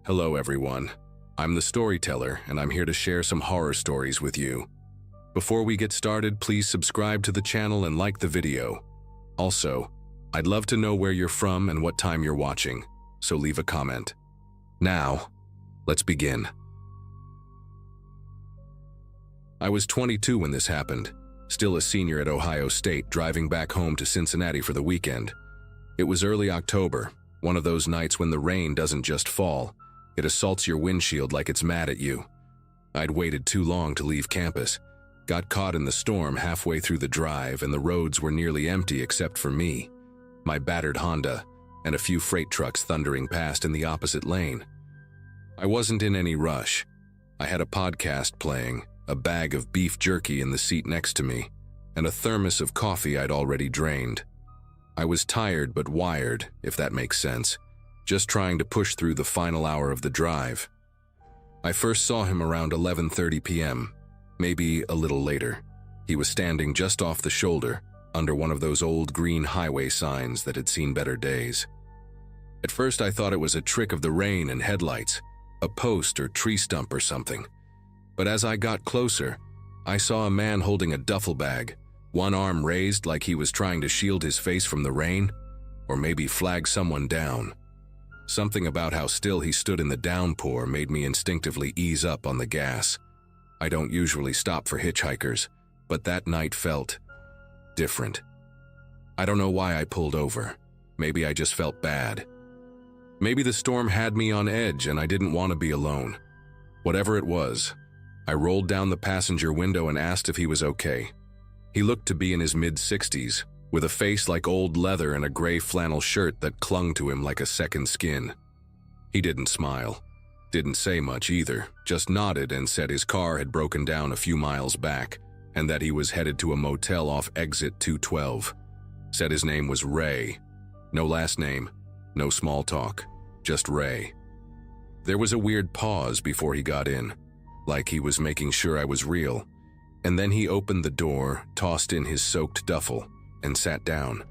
Hello everyone, I'm the storyteller and I'm here to share some horror stories with you. Before we get started, please subscribe to the channel and like the video. Also, I'd love to know where you're from and what time you're watching, so leave a comment. Now, let's begin. I was 22 when this happened, still a senior at Ohio State, driving back home to Cincinnati for the weekend. It was early October, one of those nights when the rain doesn't just fall, it assaults your windshield like it's mad at you. I'd waited too long to leave campus, got caught in the storm halfway through the drive, and the roads were nearly empty except for me, my battered Honda, and a few freight trucks thundering past in the opposite lane. I wasn't in any rush. I had a podcast playing, a bag of beef jerky in the seat next to me, and a thermos of coffee I'd already drained. I was tired but wired, if that makes sense, just trying to push through the final hour of the drive. I first saw him around 11:30 p.m., maybe a little later. He was standing just off the shoulder, under one of those old green highway signs that had seen better days. At first I thought it was a trick of the rain and headlights, a post or tree stump or something. But as I got closer, I saw a man holding a duffel bag, one arm raised like he was trying to shield his face from the rain, or maybe flag someone down. Something about how still he stood in the downpour made me instinctively ease up on the gas. I don't usually stop for hitchhikers, but that night felt different. I don't know why I pulled over. Maybe I just felt bad. Maybe the storm had me on edge and I didn't want to be alone. Whatever it was, I rolled down the passenger window and asked if he was okay. He looked to be in his mid-60s, with a face like old leather and a gray flannel shirt that clung to him like a second skin. He didn't smile, didn't say much either, just nodded and said his car had broken down a few miles back and that he was headed to a motel off exit 212. Said his name was Ray. No last name, no small talk, just Ray. There was a weird pause before he got in, like he was making sure I was real, and then he opened the door, tossed in his soaked duffel, and sat down.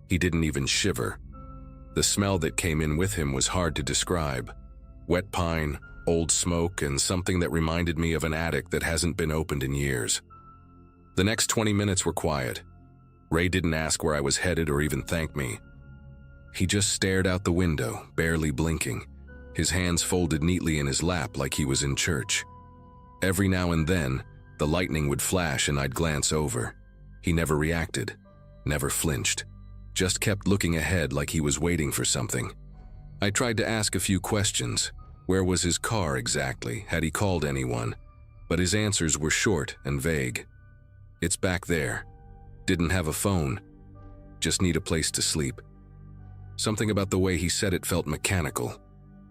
He didn't even shiver. The smell that came in with him was hard to describe. Wet pine, old smoke, and something that reminded me of an attic that hasn't been opened in years. The next 20 minutes were quiet. Ray didn't ask where I was headed or even thank me. He just stared out the window, barely blinking, his hands folded neatly in his lap like he was in church. Every now and then, the lightning would flash and I'd glance over. He never reacted, never flinched, just kept looking ahead like he was waiting for something. I tried to ask a few questions. Where was his car exactly? Had he called anyone? But his answers were short and vague. It's back there. Didn't have a phone. Just need a place to sleep. Something about the way he said it felt mechanical,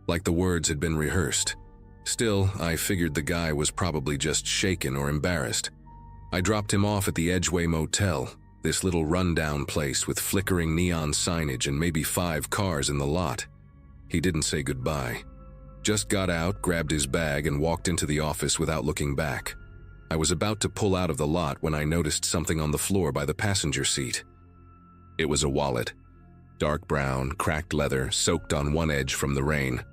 like the words had been rehearsed. Still, I figured the guy was probably just shaken or embarrassed. I dropped him off at the Edgeway Motel, this little rundown place with flickering neon signage and maybe 5 cars in the lot. He didn't say goodbye. Just got out, grabbed his bag, and walked into the office without looking back. I was about to pull out of the lot when I noticed something on the floor by the passenger seat. It was a wallet. Dark brown, cracked leather, soaked on one edge from the rain.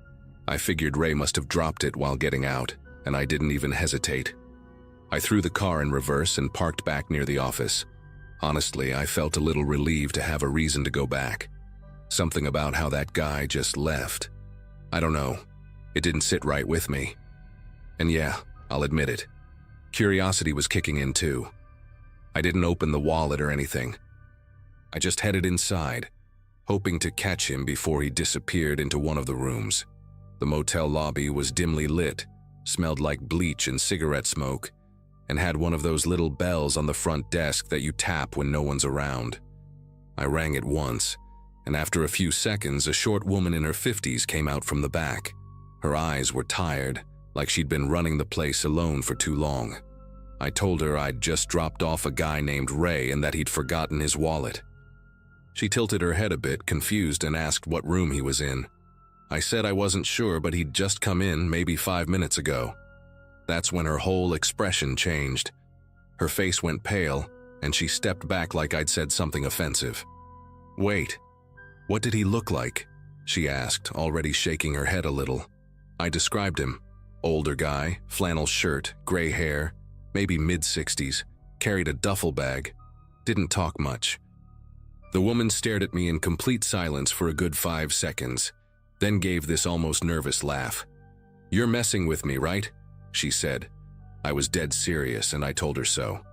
I figured Ray must have dropped it while getting out, and I didn't even hesitate. I threw the car in reverse and parked back near the office. Honestly, I felt a little relieved to have a reason to go back. Something about how that guy just left. I don't know. It didn't sit right with me. And yeah, I'll admit it. Curiosity was kicking in too. I didn't open the wallet or anything. I just headed inside, hoping to catch him before he disappeared into one of the rooms. The motel lobby was dimly lit, smelled like bleach and cigarette smoke, and had one of those little bells on the front desk that you tap when no one's around. I rang it once, and after a few seconds, a short woman in her 50s came out from the back. Her eyes were tired, like she'd been running the place alone for too long. I told her I'd just dropped off a guy named Ray and that he'd forgotten his wallet. She tilted her head a bit, confused, and asked what room he was in. I said I wasn't sure, but he'd just come in maybe 5 minutes ago. That's when her whole expression changed. Her face went pale, and she stepped back like I'd said something offensive. "Wait, what did he look like?" she asked, already shaking her head a little. I described him. Older guy, flannel shirt, gray hair, maybe mid-60s, carried a duffel bag, didn't talk much. The woman stared at me in complete silence for a good 5 seconds, then gave this almost nervous laugh. "You're messing with me, right?" she said. I was dead serious, and I told her so.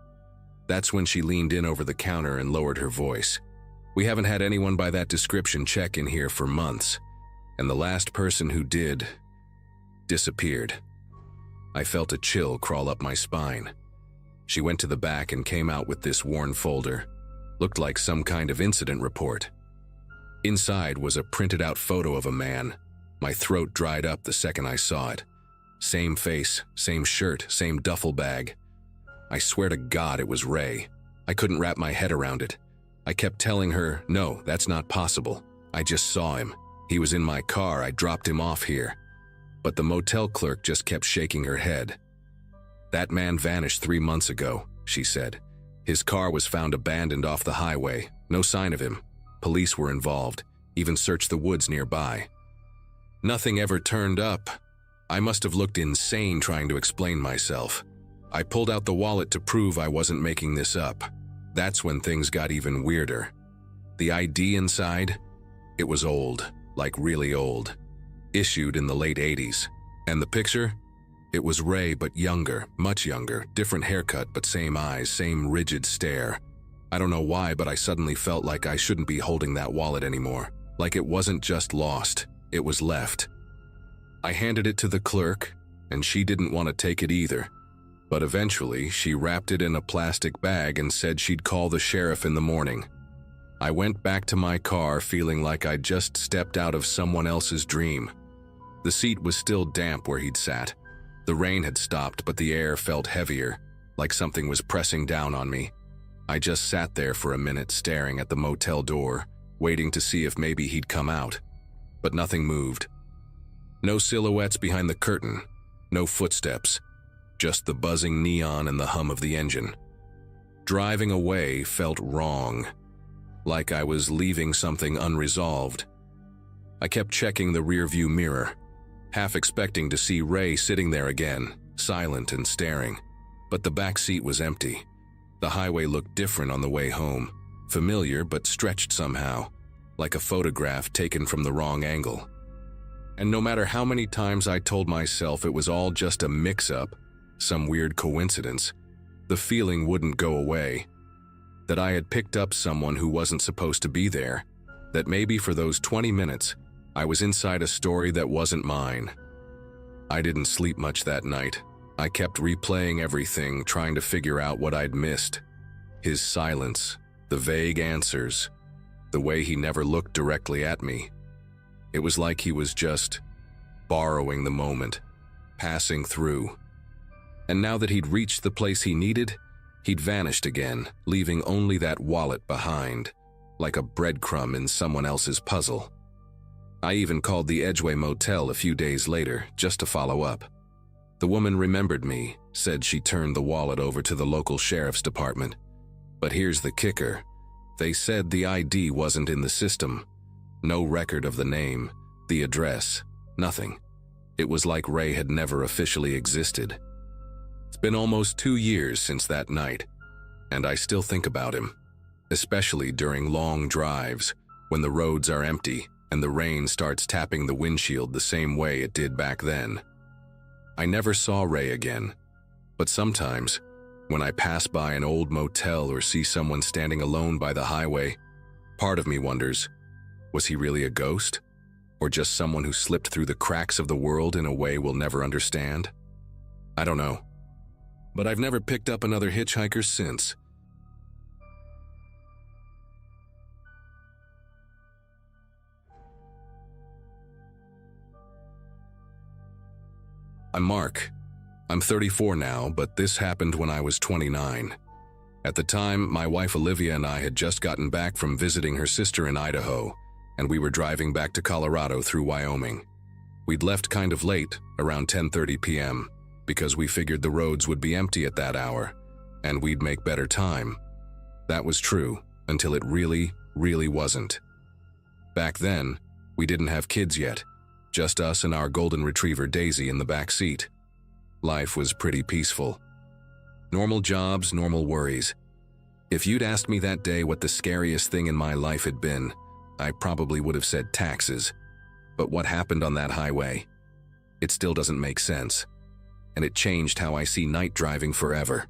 That's when she leaned in over the counter and lowered her voice. "We haven't had anyone by that description check in here for months, and the last person who did disappeared." I felt a chill crawl up my spine. She went to the back and came out with this worn folder. Looked like some kind of incident report. Inside was a printed-out photo of a man. My throat dried up the second I saw it. Same face, same shirt, same duffel bag. I swear to God it was Ray. I couldn't wrap my head around it. I kept telling her, "No, that's not possible. I just saw him. He was in my car. I dropped him off here." But the motel clerk just kept shaking her head. "That man vanished 3 months ago," she said. "His car was found abandoned off the highway. No sign of him. Police were involved, even searched the woods nearby. Nothing ever turned up." I must have looked insane trying to explain myself. I pulled out the wallet to prove I wasn't making this up. That's when things got even weirder. The ID inside? It was old, like really old. Issued in the late 80s. And the picture? It was Ray, but younger, much younger, different haircut, but same eyes, same rigid stare. I don't know why, but I suddenly felt like I shouldn't be holding that wallet anymore. Like it wasn't just lost, it was left. I handed it to the clerk, and she didn't want to take it either. But eventually, she wrapped it in a plastic bag and said she'd call the sheriff in the morning. I went back to my car feeling like I'd just stepped out of someone else's dream. The seat was still damp where he'd sat. The rain had stopped, but the air felt heavier, like something was pressing down on me. I just sat there for a minute staring at the motel door, waiting to see if maybe he'd come out. But nothing moved. No silhouettes behind the curtain, no footsteps, just the buzzing neon and the hum of the engine. Driving away felt wrong, like I was leaving something unresolved. I kept checking the rearview mirror, half expecting to see Ray sitting there again, silent and staring. But the back seat was empty. The highway looked different on the way home, familiar but stretched somehow, like a photograph taken from the wrong angle. And no matter how many times I told myself it was all just a mix-up, some weird coincidence, the feeling wouldn't go away. That I had picked up someone who wasn't supposed to be there, that maybe for those 20 minutes, I was inside a story that wasn't mine. I didn't sleep much that night. I kept replaying everything, trying to figure out what I'd missed. His silence, the vague answers, the way he never looked directly at me. It was like he was just borrowing the moment, passing through. And now that he'd reached the place he needed, he'd vanished again, leaving only that wallet behind, like a breadcrumb in someone else's puzzle. I even called the Edgeway Motel a few days later, just to follow up. The woman remembered me, said she turned the wallet over to the local sheriff's department. But here's the kicker. They said the ID wasn't in the system. No record of the name, the address, nothing. It was like Ray had never officially existed. It's been almost 2 years since that night, and I still think about him, especially during long drives when the roads are empty and the rain starts tapping the windshield the same way it did back then. I never saw Ray again, but sometimes, when I pass by an old motel or see someone standing alone by the highway, part of me wonders, was he really a ghost? Or just someone who slipped through the cracks of the world in a way we'll never understand? I don't know. But I've never picked up another hitchhiker since. I'm Mark. I'm 34 now, but this happened when I was 29. At the time, my wife Olivia and I had just gotten back from visiting her sister in Idaho, and we were driving back to Colorado through Wyoming. We'd left kind of late, around 10:30 p.m., because we figured the roads would be empty at that hour, and we'd make better time. That was true, until it really wasn't. Back then, we didn't have kids yet, Just us and our golden retriever Daisy in the back seat. Life was pretty peaceful. Normal jobs, normal worries. If you'd asked me that day what the scariest thing in my life had been, I probably would have said taxes. But what happened on that highway? It still doesn't make sense. And it changed how I see night driving forever.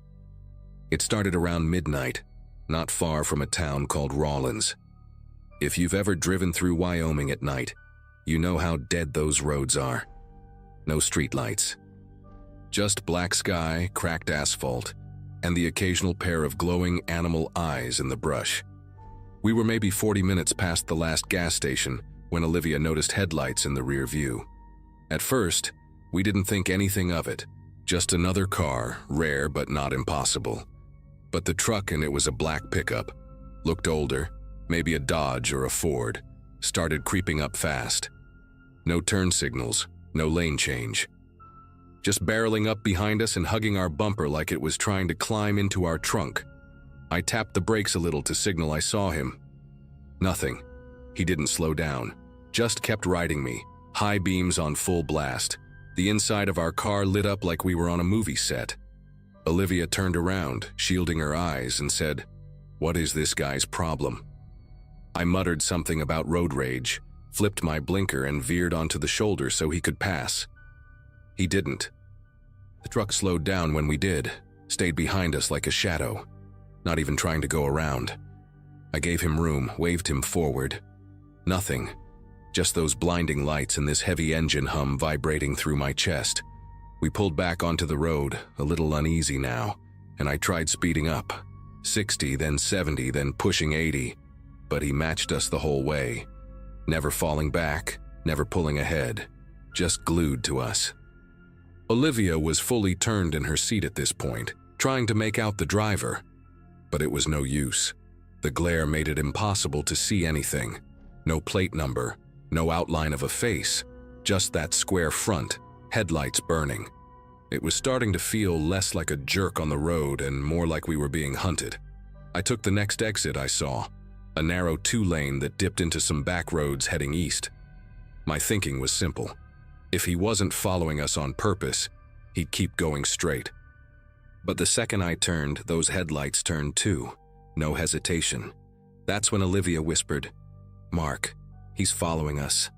It started around midnight, not far from a town called Rawlins. If you've ever driven through Wyoming at night, you know how dead those roads are. No streetlights. Just black sky, cracked asphalt, and the occasional pair of glowing animal eyes in the brush. We were maybe 40 minutes past the last gas station when Olivia noticed headlights in the rear view. At first, we didn't think anything of it. Just another car, rare but not impossible. But the truck, and it was a black pickup, looked older, maybe a Dodge or a Ford, started creeping up fast. No turn signals, no lane change. Just barreling up behind us and hugging our bumper like it was trying to climb into our trunk. I tapped the brakes a little to signal I saw him. Nothing. He didn't slow down, just kept riding me, high beams on full blast. The inside of our car lit up like we were on a movie set. Olivia turned around, shielding her eyes, and said, "What is this guy's problem?" I muttered something about road rage, flipped my blinker and veered onto the shoulder so he could pass. He didn't. The truck slowed down when we did, stayed behind us like a shadow, not even trying to go around. I gave him room, waved him forward. Nothing. Just those blinding lights and this heavy engine hum vibrating through my chest. We pulled back onto the road, a little uneasy now, and I tried speeding up. 60, then 70, then pushing 80. But he matched us the whole way. Never falling back, never pulling ahead. Just glued to us. Olivia was fully turned in her seat at this point, trying to make out the driver. But it was no use. The glare made it impossible to see anything. No plate number, no outline of a face, just that square front, headlights burning. It was starting to feel less like a jerk on the road and more like we were being hunted. I took the next exit I saw, a narrow two-lane that dipped into some back roads heading east. My thinking was simple. If he wasn't following us on purpose, he'd keep going straight. But the second I turned, those headlights turned too. No hesitation. That's when Olivia whispered, "Mark, he's following us."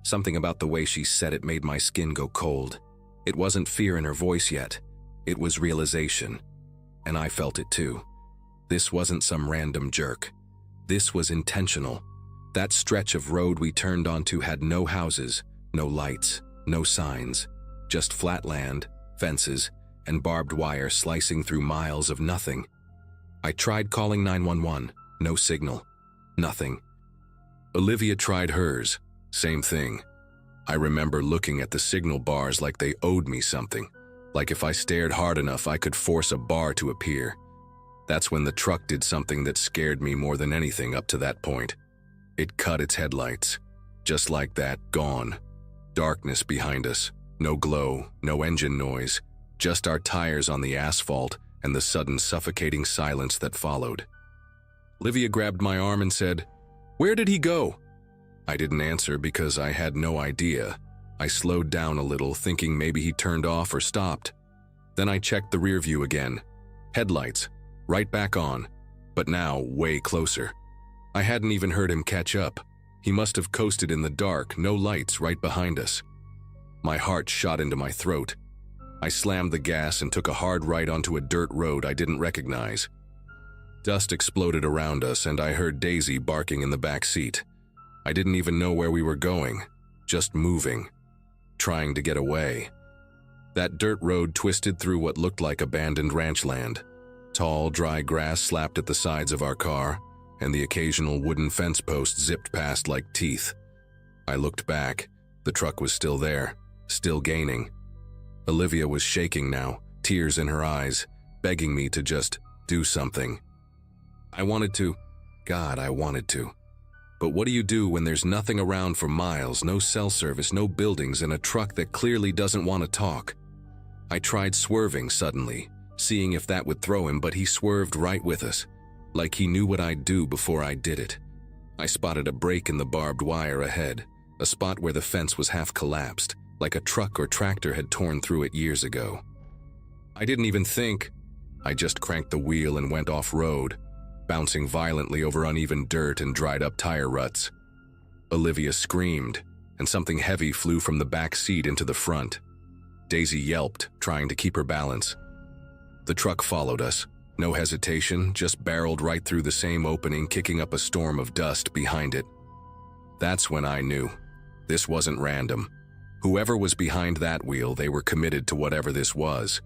Something about the way she said it made my skin go cold. It wasn't fear in her voice yet. It was realization. And I felt it too. This wasn't some random jerk. This was intentional. That stretch of road we turned onto had no houses, no lights, no signs, just flat land, fences, and barbed wire slicing through miles of nothing. I tried calling 911, no signal, nothing. Olivia tried hers, same thing. I remember looking at the signal bars like they owed me something, like if I stared hard enough I could force a bar to appear. That's when the truck did something that scared me more than anything up to that point. It cut its headlights. Just like that, gone. Darkness behind us, no glow, no engine noise, just our tires on the asphalt and the sudden suffocating silence that followed. Olivia grabbed my arm and said, "Where did he go?" I didn't answer because I had no idea. I slowed down a little, thinking maybe he turned off or stopped. Then I checked the rear view again. Headlights, right back on, but now way closer. I hadn't even heard him catch up. He must have coasted in the dark, no lights right behind us. My heart shot into my throat. I slammed the gas and took a hard right onto a dirt road I didn't recognize. Dust exploded around us and I heard Daisy barking in the back seat. I didn't even know where we were going, just moving, trying to get away. That dirt road twisted through what looked like abandoned ranch land. Tall, dry grass slapped at the sides of our car, and the occasional wooden fence post zipped past like teeth. I looked back. The truck was still there, still gaining. Olivia was shaking now, tears in her eyes, begging me to just do something. I wanted to. God, I wanted to. But what do you do when there's nothing around for miles, no cell service, no buildings, and a truck that clearly doesn't want to talk? I tried swerving suddenly, seeing if that would throw him, but he swerved right with us, like he knew what I'd do before I did it. I spotted a break in the barbed wire ahead, a spot where the fence was half collapsed, like a truck or tractor had torn through it years ago. I didn't even think. I just cranked the wheel and went off-road, bouncing violently over uneven dirt and dried-up tire ruts. Olivia screamed, and something heavy flew from the back seat into the front. Daisy yelped, trying to keep her balance. The truck followed us. No hesitation, just barreled right through the same opening, kicking up a storm of dust behind it. That's when I knew. This wasn't random. Whoever was behind that wheel, they were committed to whatever this was.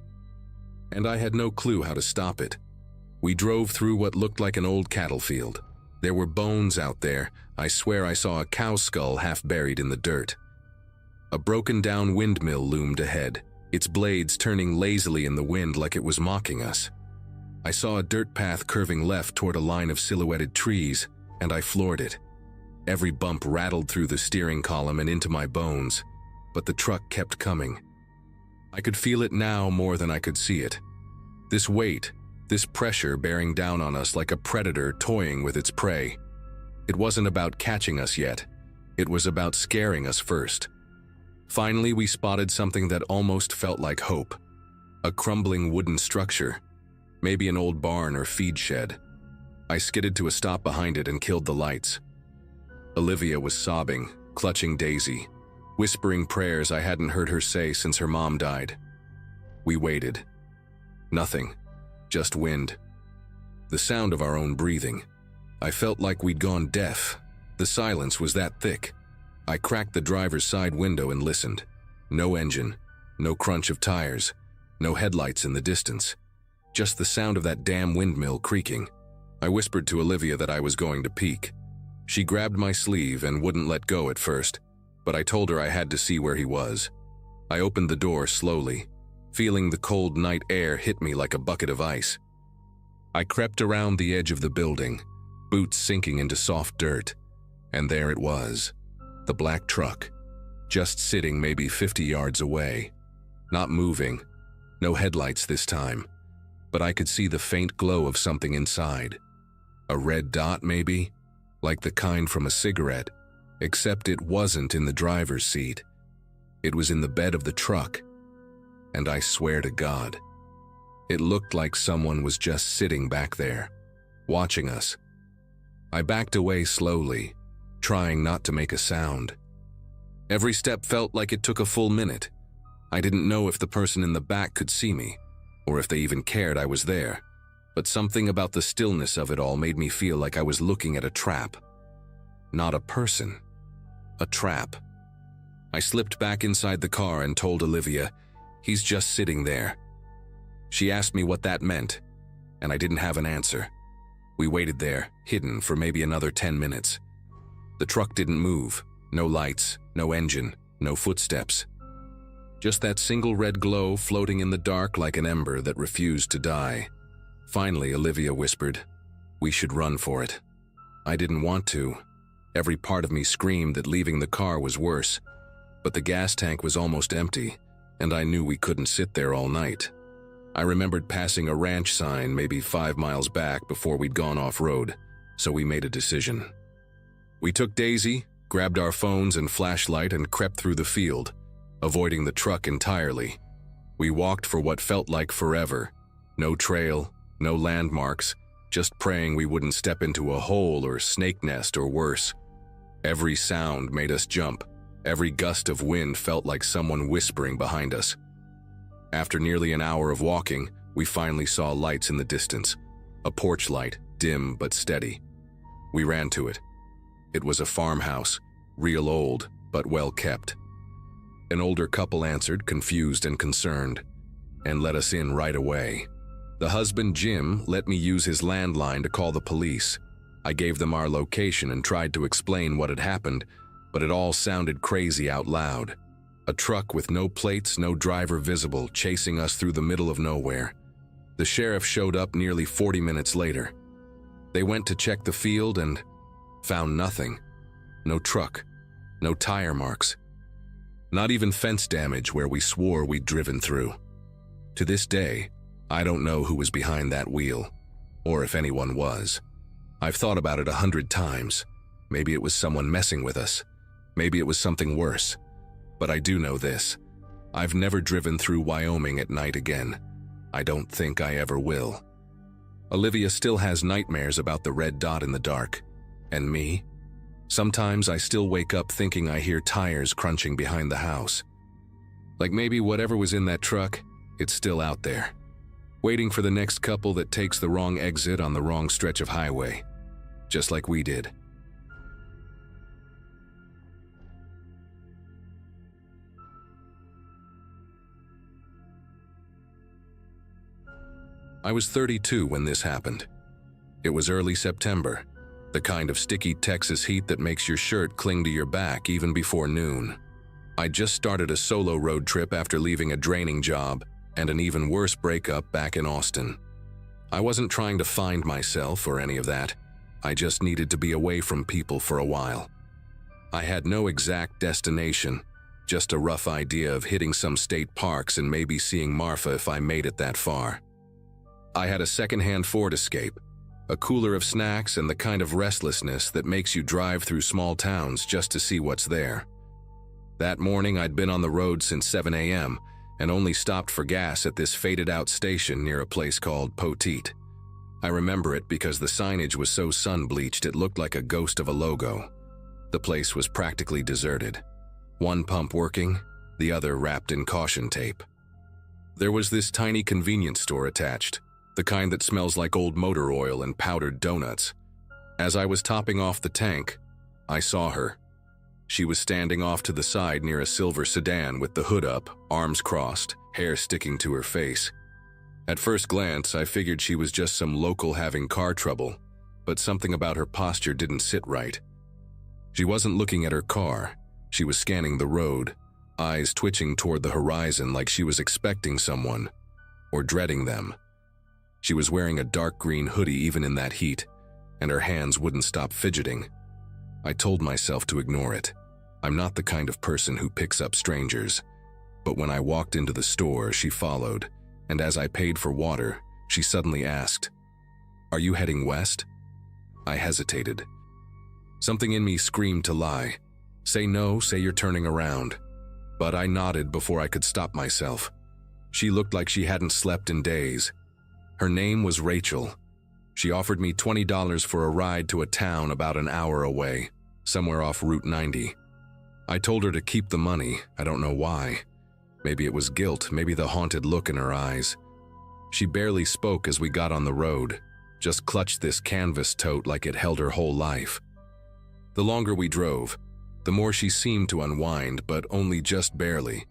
And I had no clue how to stop it. We drove through what looked like an old cattle field. There were bones out there. I swear I saw a cow skull half buried in the dirt. A broken-down windmill loomed ahead, its blades turning lazily in the wind like it was mocking us. I saw a dirt path curving left toward a line of silhouetted trees, and I floored it. Every bump rattled through the steering column and into my bones, but the truck kept coming. I could feel it now more than I could see it. This weight, this pressure bearing down on us like a predator toying with its prey. It wasn't about catching us yet. It was about scaring us first. Finally, we spotted something that almost felt like hope. A crumbling wooden structure, maybe an old barn or feed shed. I skidded to a stop behind it and killed the lights. Olivia was sobbing, clutching Daisy, whispering prayers I hadn't heard her say since her mom died. We waited. Nothing, just wind. The sound of our own breathing. I felt like we'd gone deaf. The silence was that thick. I cracked the driver's side window and listened. No engine, no crunch of tires, no headlights in the distance. Just the sound of that damn windmill creaking. I whispered to Olivia that I was going to peek. She grabbed my sleeve and wouldn't let go at first, but I told her I had to see where he was. I opened the door slowly, feeling the cold night air hit me like a bucket of ice. I crept around the edge of the building, boots sinking into soft dirt, and there it was, the black truck, just sitting maybe 50 yards away, not moving, no headlights this time, but I could see the faint glow of something inside. A red dot maybe, like the kind from a cigarette, except it wasn't in the driver's seat. It was in the bed of the truck, and I swear to God, it looked like someone was just sitting back there, watching us. I backed away slowly, trying not to make a sound. Every step felt like it took a full minute. I didn't know if the person in the back could see me, or if they even cared I was there, but something about the stillness of it all made me feel like I was looking at a trap. Not a person, a trap. I slipped back inside the car and told Olivia, "He's just sitting there." She asked me what that meant, and I didn't have an answer. We waited there, hidden, for maybe another 10 minutes. The truck didn't move, no lights, no engine, no footsteps. Just that single red glow floating in the dark like an ember that refused to die. Finally, Olivia whispered, "We should run for it." I didn't want to. Every part of me screamed that leaving the car was worse, but the gas tank was almost empty, and I knew we couldn't sit there all night. I remembered passing a ranch sign maybe 5 miles back before we'd gone off-road, so we made a decision. We took Daisy, grabbed our phones and flashlight and crept through the field, avoiding the truck entirely. We walked for what felt like forever. No trail, no landmarks, just praying we wouldn't step into a hole or snake nest or worse. Every sound made us jump. Every gust of wind felt like someone whispering behind us. After nearly an hour of walking, we finally saw lights in the distance. A porch light, dim but steady. We ran to it. It was a farmhouse, real old, but well kept. An older couple answered, confused and concerned, and let us in right away. The husband, Jim, let me use his landline to call the police. I gave them our location and tried to explain what had happened, but it all sounded crazy out loud. A truck with no plates, no driver visible, chasing us through the middle of nowhere. The sheriff showed up nearly 40 minutes later. They went to check the field and found nothing. No truck, no tire marks. Not even fence damage where we swore we'd driven through. To this day, I don't know who was behind that wheel, or if anyone was. I've thought about it 100 times. Maybe it was someone messing with us. Maybe it was something worse. But I do know this. I've never driven through Wyoming at night again. I don't think I ever will. Olivia still has nightmares about the red dot in the dark. And me? Sometimes I still wake up thinking I hear tires crunching behind the house. Like maybe whatever was in that truck, it's still out there, waiting for the next couple that takes the wrong exit on the wrong stretch of highway, just like we did. I was 32 when this happened. It was early September, the kind of sticky Texas heat that makes your shirt cling to your back even before noon. I just started a solo road trip after leaving a draining job and an even worse breakup back in Austin. I wasn't trying to find myself or any of that. I just needed to be away from people for a while. I had no exact destination, just a rough idea of hitting some state parks and maybe seeing Marfa if I made it that far. I had a secondhand Ford Escape, a cooler of snacks and the kind of restlessness that makes you drive through small towns just to see what's there. That morning I'd been on the road since 7 a.m. and only stopped for gas at this faded-out station near a place called Poteet. I remember it because the signage was so sun-bleached it looked like a ghost of a logo. The place was practically deserted. One pump working, the other wrapped in caution tape. There was this tiny convenience store attached, the kind that smells like old motor oil and powdered donuts. As I was topping off the tank, I saw her. She was standing off to the side near a silver sedan with the hood up, arms crossed, hair sticking to her face. At first glance, I figured she was just some local having car trouble, but something about her posture didn't sit right. She wasn't looking at her car. She was scanning the road, eyes twitching toward the horizon like she was expecting someone, or dreading them. She was wearing a dark green hoodie even in that heat, and her hands wouldn't stop fidgeting. I told myself to ignore it. I'm not the kind of person who picks up strangers. But when I walked into the store, she followed, and as I paid for water, she suddenly asked, "Are you heading west?" I hesitated. Something in me screamed to lie. Say no, say you're turning around. But I nodded before I could stop myself. She looked like she hadn't slept in days. Her name was Rachel. She offered me $20 for a ride to a town about an hour away, somewhere off Route 90. I told her to keep the money, I don't know why. Maybe it was guilt, maybe the haunted look in her eyes. She barely spoke as we got on the road, just clutched this canvas tote like it held her whole life. The longer we drove, the more she seemed to unwind, but only just barely.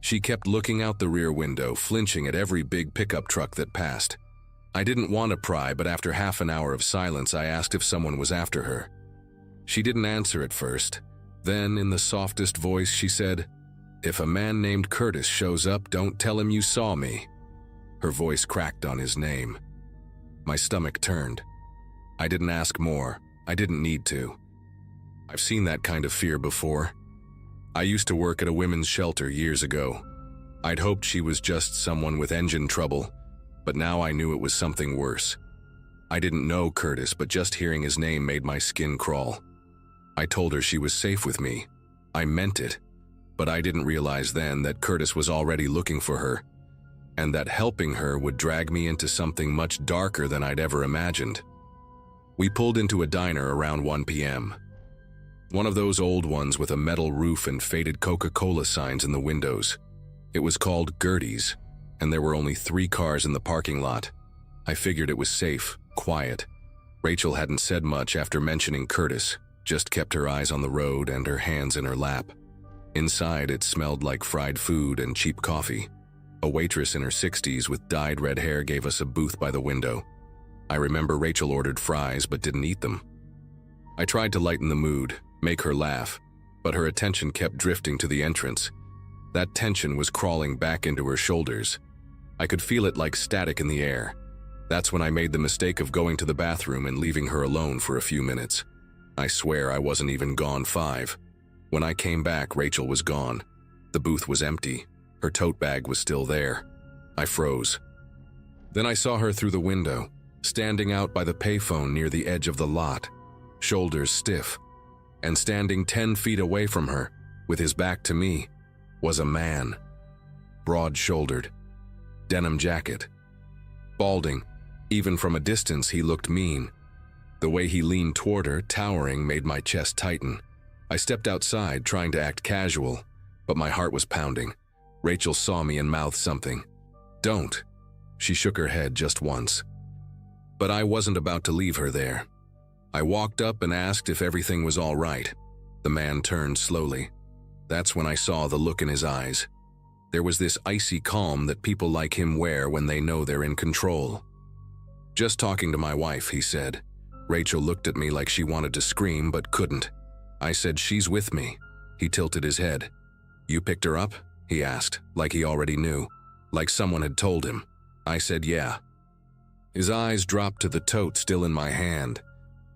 She kept looking out the rear window, flinching at every big pickup truck that passed. I didn't want to pry, but after half an hour of silence, I asked if someone was after her. She didn't answer at first. Then, in the softest voice, she said, "If a man named Curtis shows up, don't tell him you saw me." Her voice cracked on his name. My stomach turned. I didn't ask more. I didn't need to. I've seen that kind of fear before. I used to work at a women's shelter years ago. I'd hoped she was just someone with engine trouble, but now I knew it was something worse. I didn't know Curtis, but just hearing his name made my skin crawl. I told her she was safe with me. I meant it, but I didn't realize then that Curtis was already looking for her, and that helping her would drag me into something much darker than I'd ever imagined. We pulled into a diner around 1 p.m. One of those old ones with a metal roof and faded Coca-Cola signs in the windows. It was called Gertie's, and there were only 3 cars in the parking lot. I figured it was safe, quiet. Rachel hadn't said much after mentioning Curtis, just kept her eyes on the road and her hands in her lap. Inside, it smelled like fried food and cheap coffee. A waitress in her 60s with dyed red hair gave us a booth by the window. I remember Rachel ordered fries but didn't eat them. I tried to lighten the mood, make her laugh, but her attention kept drifting to the entrance. That tension was crawling back into her shoulders. I could feel it like static in the air. That's when I made the mistake of going to the bathroom and leaving her alone for a few minutes. I swear I wasn't even gone 5. When I came back, Rachel was gone. The booth was empty. Her tote bag was still there. I froze. Then I saw her through the window, standing out by the payphone near the edge of the lot, shoulders stiff. and standing 10 feet away from her, with his back to me, was a man. Broad-shouldered, denim jacket, balding. Even from a distance he looked mean. The way he leaned toward her, towering, made my chest tighten. I stepped outside, trying to act casual, but my heart was pounding. Rachel saw me and mouthed something. "Don't." She shook her head just once. But I wasn't about to leave her there. I walked up and asked if everything was all right. The man turned slowly. That's when I saw the look in his eyes. There was this icy calm that people like him wear when they know they're in control. "Just talking to my wife," he said. Rachel looked at me like she wanted to scream but couldn't. I said, "She's with me." He tilted his head. "You picked her up?" he asked, like he already knew, like someone had told him. I said, "Yeah." His eyes dropped to the tote still in my hand,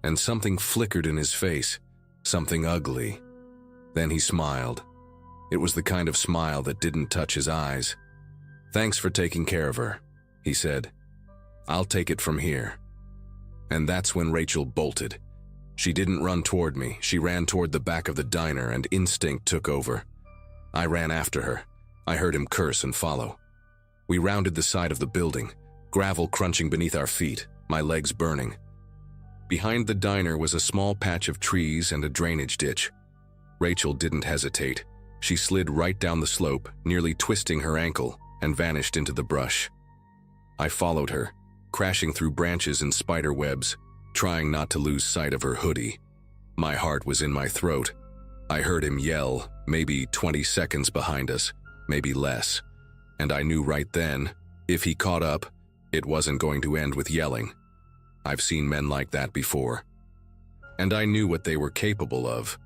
and something flickered in his face, something ugly. Then he smiled. It was the kind of smile that didn't touch his eyes. "Thanks for taking care of her," he said. "I'll take it from here." And that's when Rachel bolted. She didn't run toward me. She ran toward the back of the diner, and instinct took over. I ran after her. I heard him curse and follow. We rounded the side of the building, gravel crunching beneath our feet, my legs burning. Behind the diner was a small patch of trees and a drainage ditch. Rachel didn't hesitate. She slid right down the slope, nearly twisting her ankle, and vanished into the brush. I followed her, crashing through branches and spider webs, trying not to lose sight of her hoodie. My heart was in my throat. I heard him yell, maybe 20 seconds behind us, maybe less. And I knew right then, if he caught up, it wasn't going to end with yelling. I've seen men like that before. And I knew what they were capable of.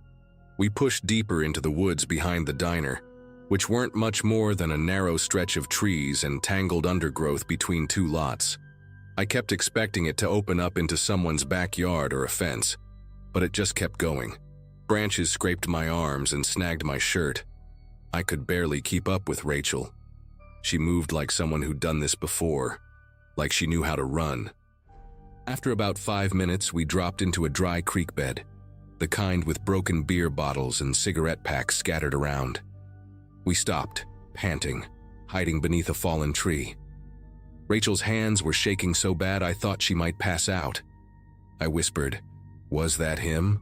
We pushed deeper into the woods behind the diner, which weren't much more than a narrow stretch of trees and tangled undergrowth between two lots. I kept expecting it to open up into someone's backyard or a fence, but it just kept going. Branches scraped my arms and snagged my shirt. I could barely keep up with Rachel. She moved like someone who'd done this before, like she knew how to run. After about 5 minutes, we dropped into a dry creek bed, the kind with broken beer bottles and cigarette packs scattered around. We stopped, panting, hiding beneath a fallen tree. Rachel's hands were shaking so bad I thought she might pass out. I whispered, "Was that him?"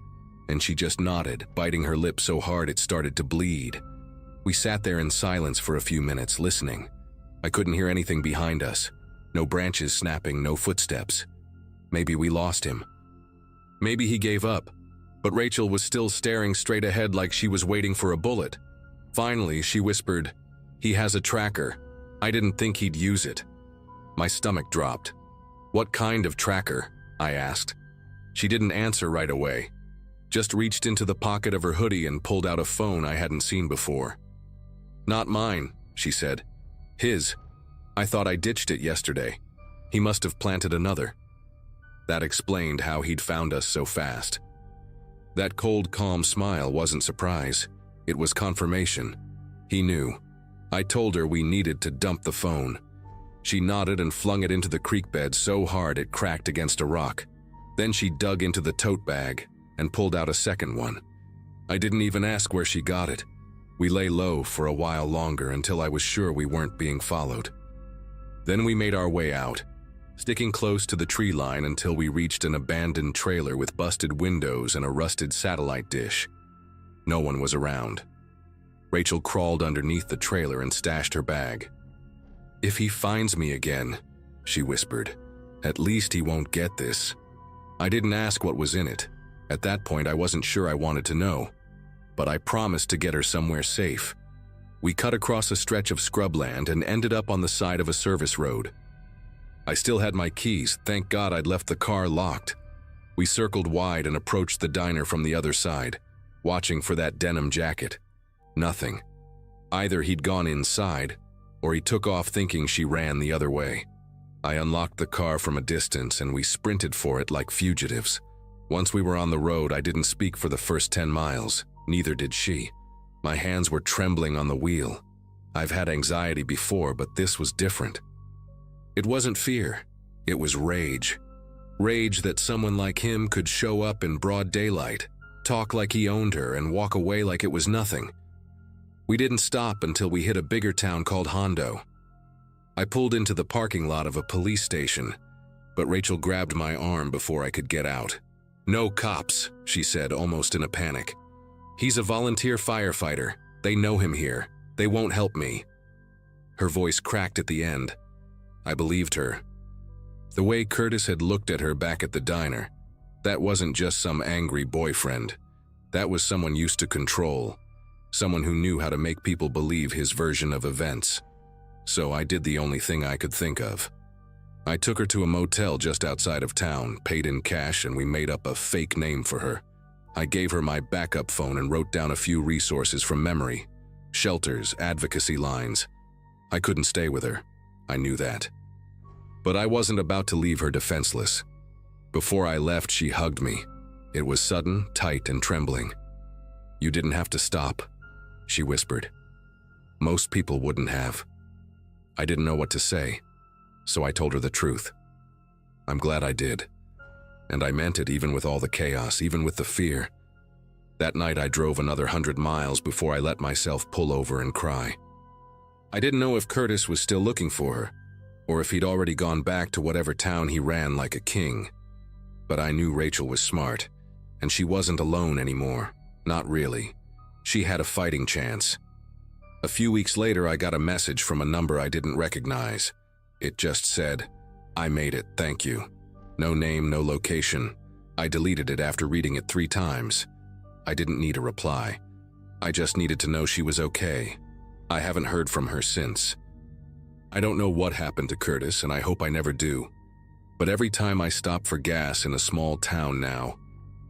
And she just nodded, biting her lip so hard it started to bleed. We sat there in silence for a few minutes, listening. I couldn't hear anything behind us. No branches snapping, no footsteps. Maybe we lost him. Maybe he gave up. But Rachel was still staring straight ahead like she was waiting for a bullet. Finally, she whispered, "He has a tracker. I didn't think he'd use it." My stomach dropped. "What kind of tracker?" I asked. She didn't answer right away, just reached into the pocket of her hoodie and pulled out a phone I hadn't seen before. "Not mine," she said. "His. I thought I ditched it yesterday. He must have planted another." That explained how he'd found us so fast. That cold, calm smile wasn't surprise. It was confirmation. He knew. I told her we needed to dump the phone. She nodded and flung it into the creek bed so hard it cracked against a rock. Then she dug into the tote bag and pulled out a second one. I didn't even ask where she got it. We lay low for a while longer until I was sure we weren't being followed. Then we made our way out, sticking close to the tree line until we reached an abandoned trailer with busted windows and a rusted satellite dish. No one was around. Rachel crawled underneath the trailer and stashed her bag. "If he finds me again," she whispered, "at least he won't get this." I didn't ask what was in it. At that point, I wasn't sure I wanted to know. But I promised to get her somewhere safe. We cut across a stretch of scrubland and ended up on the side of a service road. I still had my keys. Thank God I'd left the car locked. We circled wide and approached the diner from the other side, watching for that denim jacket. Nothing. Either he'd gone inside, or he took off thinking she ran the other way. I unlocked the car from a distance and we sprinted for it like fugitives. Once we were on the road, I didn't speak for the first 10 miles. Neither did she. My hands were trembling on the wheel. I've had anxiety before, but this was different. It wasn't fear. It was rage. Rage that someone like him could show up in broad daylight, talk like he owned her, and walk away like it was nothing. We didn't stop until we hit a bigger town called Hondo. I pulled into the parking lot of a police station, but Rachel grabbed my arm before I could get out. "No cops," she said, almost in a panic. "He's a volunteer firefighter. They know him here. They won't help me." Her voice cracked at the end. I believed her. The way Curtis had looked at her back at the diner, that wasn't just some angry boyfriend. That was someone used to control, someone who knew how to make people believe his version of events. So I did the only thing I could think of. I took her to a motel just outside of town, paid in cash, and we made up a fake name for her. I gave her my backup phone and wrote down a few resources from memory. Shelters, advocacy lines. I couldn't stay with her. I knew that. But I wasn't about to leave her defenseless. Before I left, she hugged me. It was sudden, tight, and trembling. "You didn't have to stop," she whispered. "Most people wouldn't have." I didn't know what to say, so I told her the truth. I'm glad I did. And I meant it, even with all the chaos, even with the fear. That night I drove another 100 miles before I let myself pull over and cry. I didn't know if Curtis was still looking for her, or if he'd already gone back to whatever town he ran like a king. But I knew Rachel was smart, and she wasn't alone anymore. Not really. She had a fighting chance. A few weeks later, I got a message from a number I didn't recognize. It just said, "I made it, thank you." No name, no location. I deleted it after reading it 3 times. I didn't need a reply. I just needed to know she was okay. I haven't heard from her since. I don't know what happened to Curtis, and I hope I never do. But every time I stop for gas in a small town now,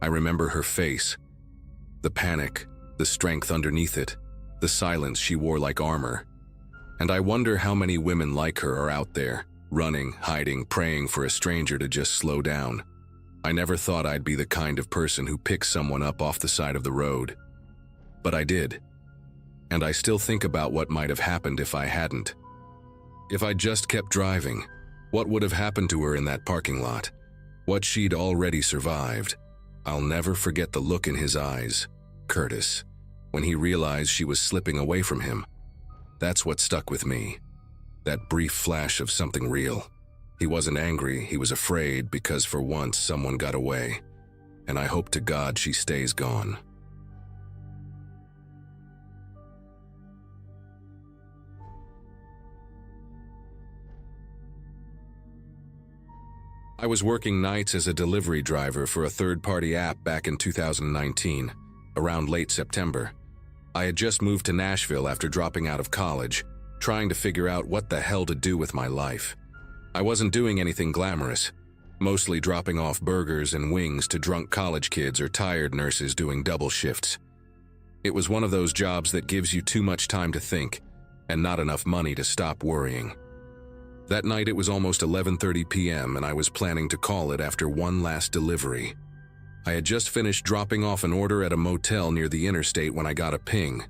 I remember her face. The panic, the strength underneath it, the silence she wore like armor. And I wonder how many women like her are out there, running, hiding, praying for a stranger to just slow down. I never thought I'd be the kind of person who picks someone up off the side of the road. But I did. And I still think about what might have happened if I hadn't. If I just kept driving, what would have happened to her in that parking lot? What she'd already survived. I'll never forget the look in his eyes, Curtis, when he realized she was slipping away from him. That's what stuck with me. That brief flash of something real. He wasn't angry, he was afraid because for once someone got away. And I hope to God she stays gone. I was working nights as a delivery driver for a third-party app back in 2019, around late September. I had just moved to Nashville after dropping out of college, trying to figure out what the hell to do with my life. I wasn't doing anything glamorous, mostly dropping off burgers and wings to drunk college kids or tired nurses doing double shifts. It was one of those jobs that gives you too much time to think and not enough money to stop worrying. That night it was almost 11:30 p.m. and I was planning to call it after one last delivery. I had just finished dropping off an order at a motel near the interstate when I got a ping.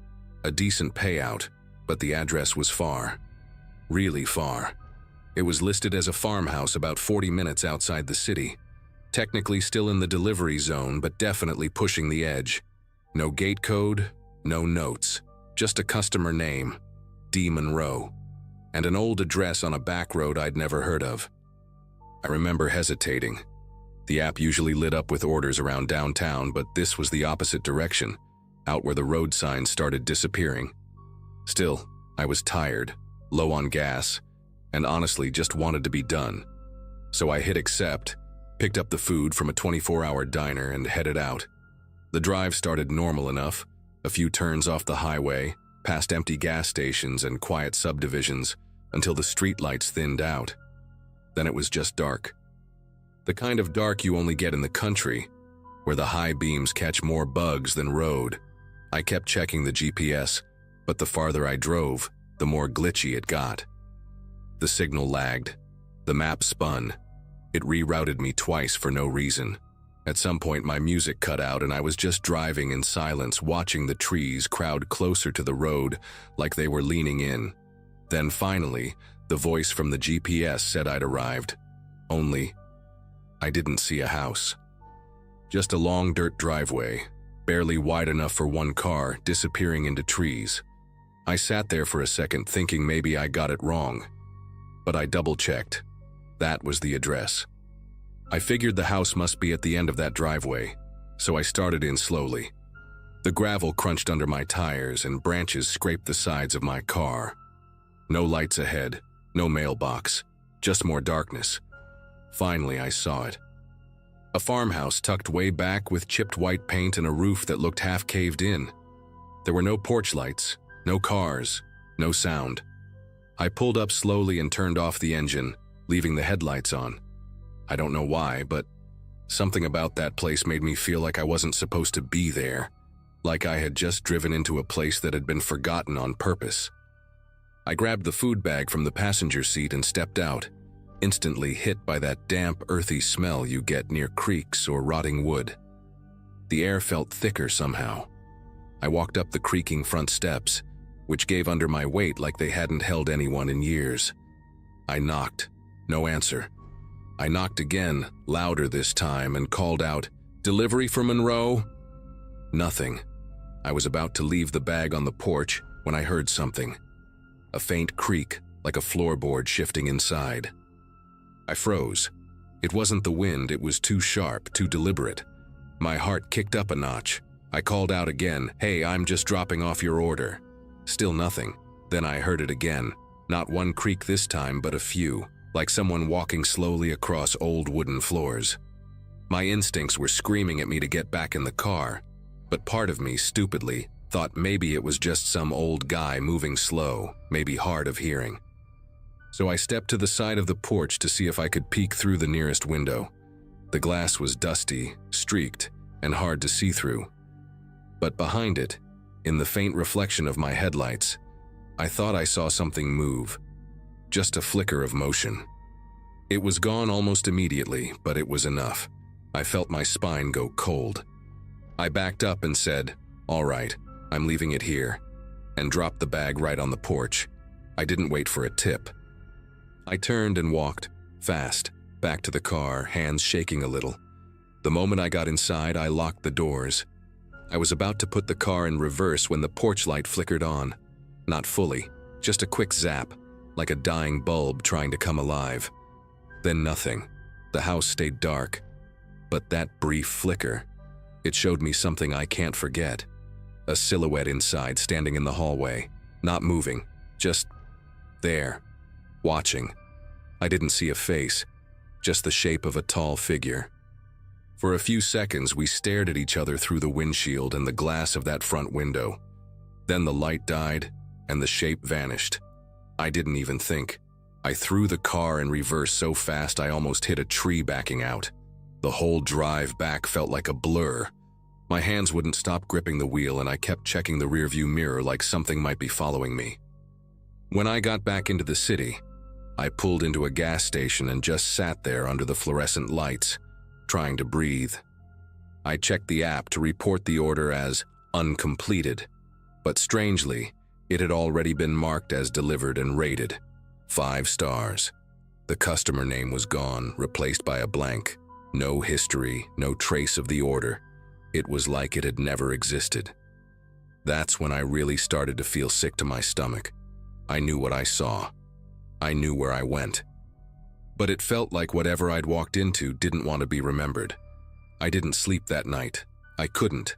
A decent payout, but the address was far. Really far. It was listed as a farmhouse about 40 minutes outside the city. Technically still in the delivery zone, but definitely pushing the edge. No gate code, no notes. Just a customer name, D. Monroe. And an old address on a back road I'd never heard of. I remember hesitating. The app usually lit up with orders around downtown, but this was the opposite direction, out where the road signs started disappearing. Still, I was tired, low on gas, and honestly just wanted to be done. So I hit accept, picked up the food from a 24-hour diner, and headed out. The drive started normal enough, a few turns off the highway, past empty gas stations and quiet subdivisions, until the streetlights thinned out. Then it was just dark. The kind of dark you only get in the country, where the high beams catch more bugs than road. I kept checking the GPS, but the farther I drove, the more glitchy it got. The signal lagged. The map spun. It rerouted me twice for no reason. At some point my music cut out and I was just driving in silence, watching the trees crowd closer to the road like they were leaning in. Then finally, the voice from the GPS said I'd arrived. Only, I didn't see a house. Just a long dirt driveway, barely wide enough for one car, disappearing into trees. I sat there for a second thinking maybe I got it wrong, but I double-checked. That was the address. I figured the house must be at the end of that driveway, so I started in slowly. The gravel crunched under my tires and branches scraped the sides of my car. No lights ahead, no mailbox, just more darkness. Finally, I saw it. A farmhouse tucked way back with chipped white paint and a roof that looked half caved in. There were no porch lights, no cars, no sound. I pulled up slowly and turned off the engine, leaving the headlights on. I don't know why, but something about that place made me feel like I wasn't supposed to be there, like I had just driven into a place that had been forgotten on purpose. I grabbed the food bag from the passenger seat and stepped out, instantly hit by that damp, earthy smell you get near creeks or rotting wood. The air felt thicker somehow. I walked up the creaking front steps, which gave under my weight like they hadn't held anyone in years. I knocked. No answer. I knocked again, louder this time, and called out, "Delivery for Monroe?" Nothing. I was about to leave the bag on the porch when I heard something. A faint creak, like a floorboard shifting inside. I froze. It wasn't the wind, it was too sharp, too deliberate. My heart kicked up a notch. I called out again, "Hey, I'm just dropping off your order." Still nothing. Then I heard it again. Not one creak this time, but a few, like someone walking slowly across old wooden floors. My instincts were screaming at me to get back in the car, but part of me, stupidly, thought maybe it was just some old guy moving slow, maybe hard of hearing. So I stepped to the side of the porch to see if I could peek through the nearest window. The glass was dusty, streaked, and hard to see through. But behind it, in the faint reflection of my headlights, I thought I saw something move. Just a flicker of motion. It was gone almost immediately, but it was enough. I felt my spine go cold. I backed up and said, "All right, I'm leaving it here," and dropped the bag right on the porch. I didn't wait for a tip. I turned and walked, fast, back to the car, hands shaking a little. The moment I got inside, I locked the doors. I was about to put the car in reverse when the porch light flickered on. Not fully, just a quick zap, like a dying bulb trying to come alive. Then nothing. The house stayed dark. But that brief flicker, it showed me something I can't forget. A silhouette inside, standing in the hallway, not moving, just there, watching. I didn't see a face, just the shape of a tall figure. For a few seconds, we stared at each other through the windshield and the glass of that front window. Then the light died, and the shape vanished. I didn't even think. I threw the car in reverse so fast I almost hit a tree backing out. The whole drive back felt like a blur. My hands wouldn't stop gripping the wheel, and I kept checking the rearview mirror like something might be following me. When I got back into the city, I pulled into a gas station and just sat there under the fluorescent lights, trying to breathe. I checked the app to report the order as uncompleted, but strangely, it had already been marked as delivered and rated 5 stars. The customer name was gone, replaced by a blank. No history, no trace of the order. It was like it had never existed. That's when I really started to feel sick to my stomach. I knew what I saw. I knew where I went. But it felt like whatever I'd walked into didn't want to be remembered. I didn't sleep that night. I couldn't.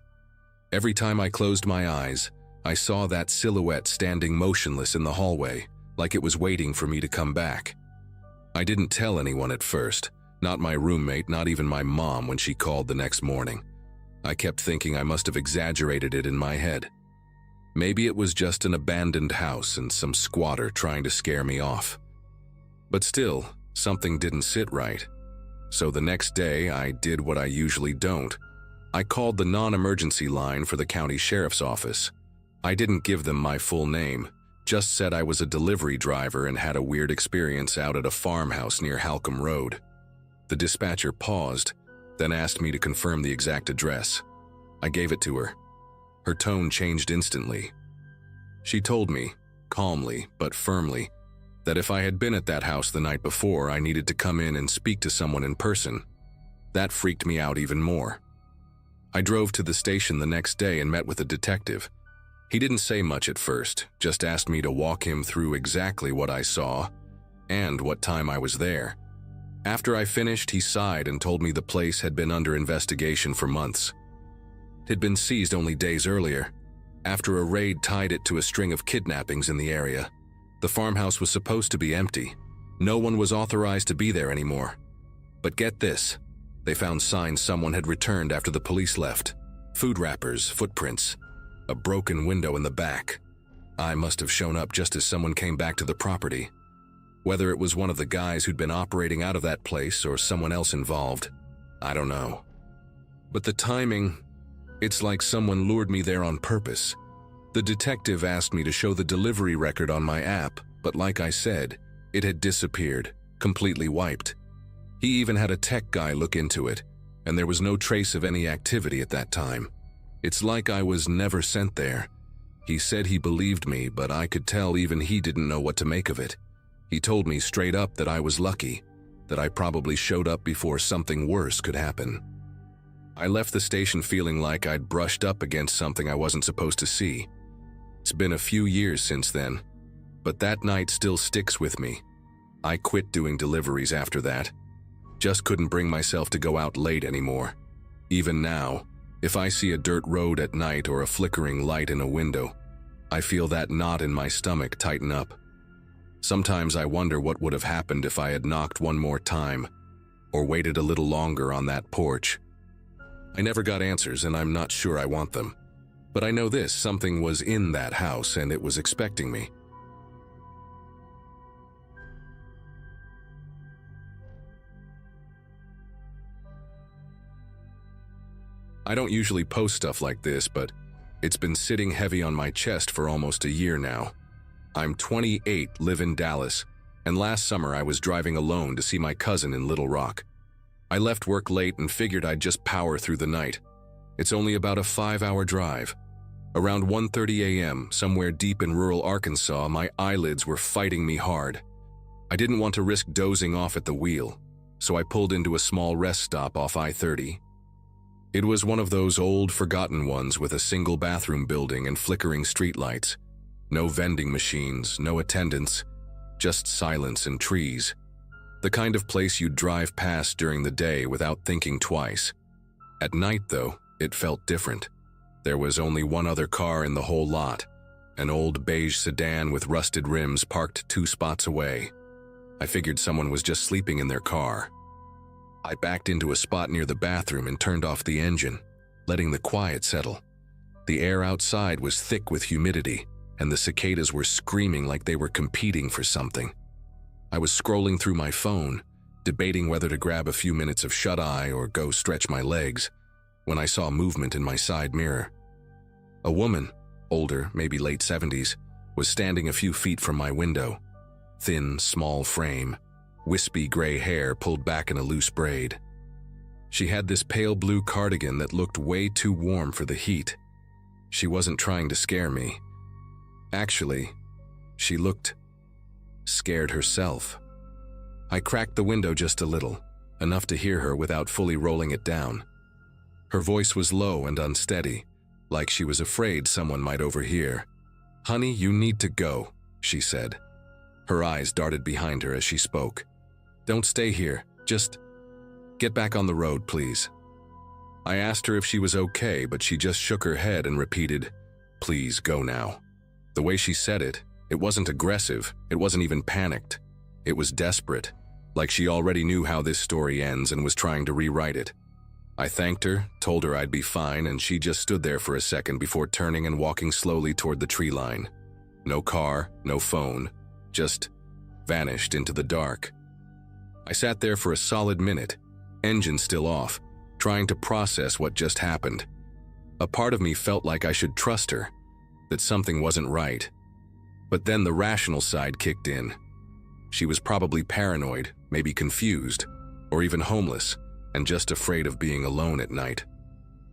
Every time I closed my eyes, I saw that silhouette standing motionless in the hallway, like it was waiting for me to come back. I didn't tell anyone at first, not my roommate, not even my mom when she called the next morning. I kept thinking I must have exaggerated it in my head. Maybe it was just an abandoned house and some squatter trying to scare me off. But still, something didn't sit right. So the next day, I did what I usually don't. I called the non-emergency line for the county sheriff's office. I didn't give them my full name, just said I was a delivery driver and had a weird experience out at a farmhouse near Halcombe Road. The dispatcher paused, then asked me to confirm the exact address. I gave it to her. Her tone changed instantly. She told me, calmly but firmly, that if I had been at that house the night before, I needed to come in and speak to someone in person. That freaked me out even more. I drove to the station the next day and met with a detective. He didn't say much at first, just asked me to walk him through exactly what I saw and what time I was there. After I finished, he sighed and told me the place had been under investigation for months. It had been seized only days earlier, after a raid tied it to a string of kidnappings in the area. The farmhouse was supposed to be empty. No one was authorized to be there anymore. But get this, they found signs someone had returned after the police left. Food wrappers, footprints, a broken window in the back. I must have shown up just as someone came back to the property. Whether it was one of the guys who'd been operating out of that place or someone else involved, I don't know. But the timing, it's like someone lured me there on purpose. The detective asked me to show the delivery record on my app, but like I said, it had disappeared, completely wiped. He even had a tech guy look into it, and there was no trace of any activity at that time. It's like I was never sent there. He said he believed me, but I could tell even he didn't know what to make of it. He told me straight up that I was lucky, that I probably showed up before something worse could happen. I left the station feeling like I'd brushed up against something I wasn't supposed to see. It's been a few years since then, but that night still sticks with me. I quit doing deliveries after that. Just couldn't bring myself to go out late anymore. Even now, if I see a dirt road at night or a flickering light in a window, I feel that knot in my stomach tighten up. Sometimes I wonder what would have happened if I had knocked one more time, or waited a little longer on that porch. I never got answers, and I'm not sure I want them. But I know this, something was in that house and it was expecting me. I don't usually post stuff like this, but it's been sitting heavy on my chest for almost a year now. I'm 28, live in Dallas, and last summer I was driving alone to see my cousin in Little Rock. I left work late and figured I'd just power through the night. It's only about a 5-hour drive. Around 1:30 a.m., somewhere deep in rural Arkansas, my eyelids were fighting me hard. I didn't want to risk dozing off at the wheel, so I pulled into a small rest stop off I-30. It was one of those old, forgotten ones with a single bathroom building and flickering streetlights. No vending machines, no attendants, just silence and trees. The kind of place you'd drive past during the day without thinking twice. At night, though, it felt different. There was only one other car in the whole lot, an old beige sedan with rusted rims parked 2 spots away. I figured someone was just sleeping in their car. I backed into a spot near the bathroom and turned off the engine, letting the quiet settle. The air outside was thick with humidity, and the cicadas were screaming like they were competing for something. I was scrolling through my phone, debating whether to grab a few minutes of shut-eye or go stretch my legs, when I saw movement in my side mirror. A woman, older, maybe late 70s, was standing a few feet from my window. Thin, small frame, wispy gray hair pulled back in a loose braid. She had this pale blue cardigan that looked way too warm for the heat. She wasn't trying to scare me. Actually, she looked scared herself. I cracked the window just a little, enough to hear her without fully rolling it down. Her voice was low and unsteady, like she was afraid someone might overhear. "Honey, you need to go," she said. Her eyes darted behind her as she spoke. "Don't stay here, just get back on the road, please." I asked her if she was okay, but she just shook her head and repeated, "Please go now." The way she said it, it wasn't aggressive, it wasn't even panicked. It was desperate, like she already knew how this story ends and was trying to rewrite it. I thanked her, told her I'd be fine, and she just stood there for a second before turning and walking slowly toward the tree line. No car, no phone, just vanished into the dark. I sat there for a solid minute, engine still off, trying to process what just happened. A part of me felt like I should trust her, that something wasn't right. But then the rational side kicked in. She was probably paranoid, maybe confused, or even homeless, and just afraid of being alone at night.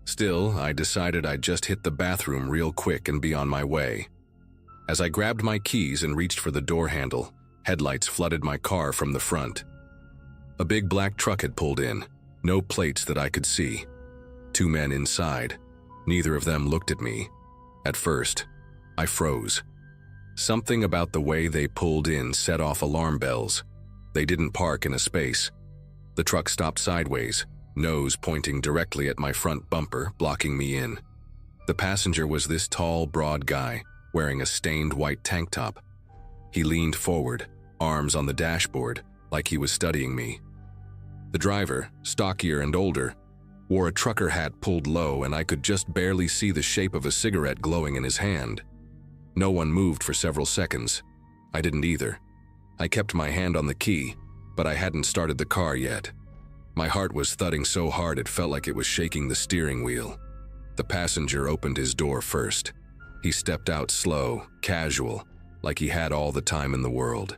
Still, I decided I'd just hit the bathroom real quick and be on my way. As I grabbed my keys and reached for the door handle, headlights flooded my car from the front. A big black truck had pulled in, no plates that I could see. 2 men inside. Neither of them looked at me. At first, I froze. Something about the way they pulled in set off alarm bells. They didn't park in a space. The truck stopped sideways, nose pointing directly at my front bumper, blocking me in. The passenger was this tall, broad guy, wearing a stained white tank top. He leaned forward, arms on the dashboard, like he was studying me. The driver, stockier and older, wore a trucker hat pulled low, and I could just barely see the shape of a cigarette glowing in his hand. No one moved for several seconds. I didn't either. I kept my hand on the key, but I hadn't started the car yet. My heart was thudding so hard it felt like it was shaking the steering wheel. The passenger opened his door first. He stepped out slow, casual, like he had all the time in the world.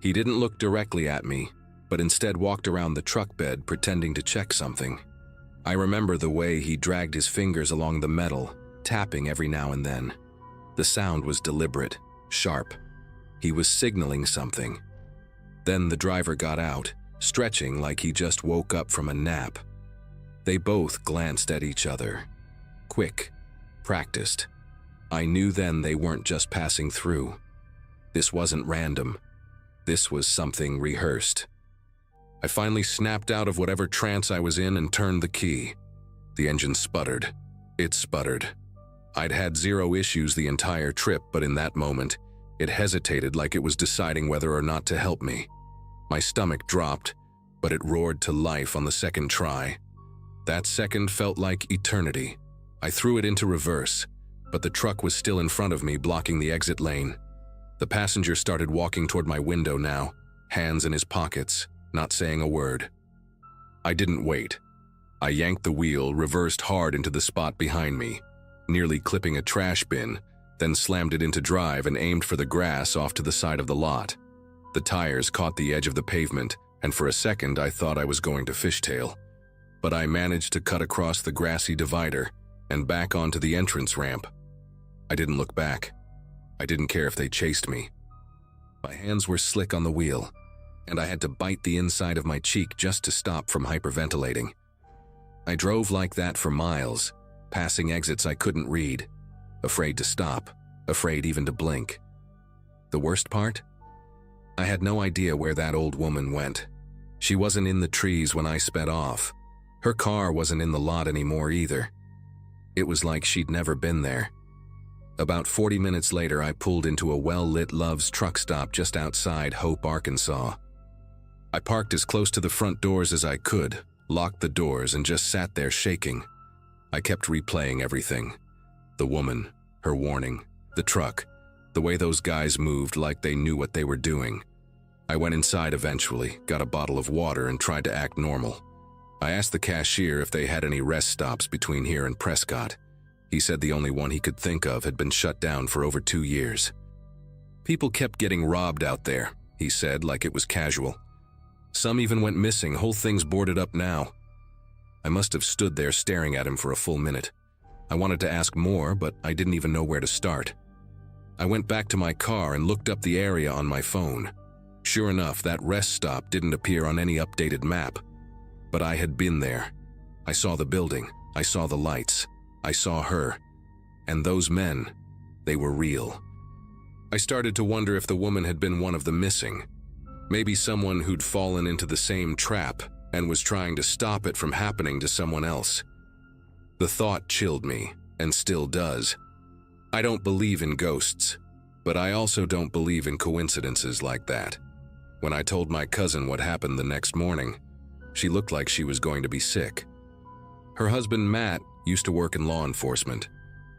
He didn't look directly at me, but instead walked around the truck bed pretending to check something. I remember the way he dragged his fingers along the metal, tapping every now and then. The sound was deliberate, sharp. He was signaling something. Then the driver got out, stretching like he just woke up from a nap. They both glanced at each other. Quick, practiced. I knew then they weren't just passing through. This wasn't random. This was something rehearsed. I finally snapped out of whatever trance I was in and turned the key. The engine sputtered. It sputtered. I'd had zero issues the entire trip, but in that moment, it hesitated like it was deciding whether or not to help me. My stomach dropped, but it roared to life on the second try. That second felt like eternity. I threw it into reverse, but the truck was still in front of me, blocking the exit lane. The passenger started walking toward my window now, hands in his pockets, not saying a word. I didn't wait. I yanked the wheel, reversed hard into the spot behind me, nearly clipping a trash bin, then slammed it into drive and aimed for the grass off to the side of the lot. The tires caught the edge of the pavement, and for a second I thought I was going to fishtail. But I managed to cut across the grassy divider and back onto the entrance ramp. I didn't look back. I didn't care if they chased me. My hands were slick on the wheel, and I had to bite the inside of my cheek just to stop from hyperventilating. I drove like that for miles, passing exits I couldn't read, afraid to stop, afraid even to blink. The worst part? I had no idea where that old woman went. She wasn't in the trees when I sped off. Her car wasn't in the lot anymore either. It was like she'd never been there. About 40 minutes later, I pulled into a well-lit Love's truck stop just outside Hope, Arkansas. I parked as close to the front doors as I could, locked the doors, and just sat there shaking. I kept replaying everything. The woman, her warning, the truck, the way those guys moved like they knew what they were doing. I went inside eventually, got a bottle of water, and tried to act normal. I asked the cashier if they had any rest stops between here and Prescott. He said the only one he could think of had been shut down for over 2 years. People kept getting robbed out there, he said, like it was casual. Some even went missing, whole thing's boarded up now. I must have stood there staring at him for a full minute. I wanted to ask more, but I didn't even know where to start. I went back to my car and looked up the area on my phone. Sure enough, that rest stop didn't appear on any updated map. But I had been there. I saw the building, I saw the lights, I saw her. And those men, they were real. I started to wonder if the woman had been one of the missing. Maybe someone who'd fallen into the same trap and was trying to stop it from happening to someone else. The thought chilled me, and still does. I don't believe in ghosts, but I also don't believe in coincidences like that. When I told my cousin what happened the next morning, she looked like she was going to be sick. Her husband, Matt, used to work in law enforcement,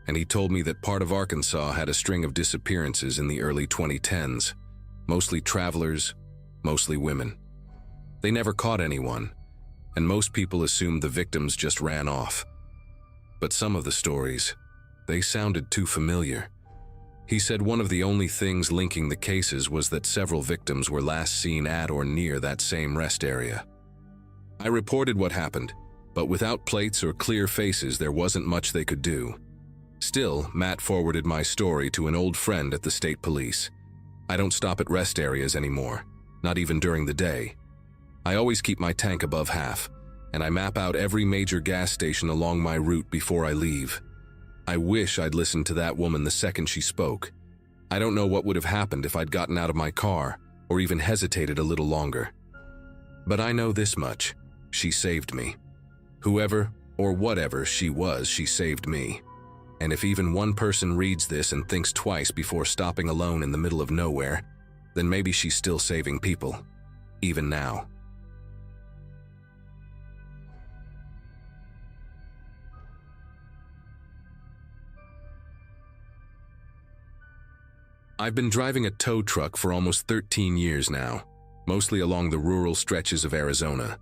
and he told me that part of Arkansas had a string of disappearances in the early 2010s, mostly travelers, mostly women. They never caught anyone, and most people assumed the victims just ran off. But some of the stories, they sounded too familiar. He said one of the only things linking the cases was that several victims were last seen at or near that same rest area. I reported what happened, but without plates or clear faces, there wasn't much they could do. Still, Matt forwarded my story to an old friend at the state police. I don't stop at rest areas anymore, not even during the day. I always keep my tank above half, and I map out every major gas station along my route before I leave. I wish I'd listened to that woman the second she spoke. I don't know what would have happened if I'd gotten out of my car or even hesitated a little longer. But I know this much: she saved me. Whoever or whatever she was, she saved me. And if even one person reads this and thinks twice before stopping alone in the middle of nowhere, then maybe she's still saving people, even now. I've been driving a tow truck for almost 13 years now, mostly along the rural stretches of Arizona.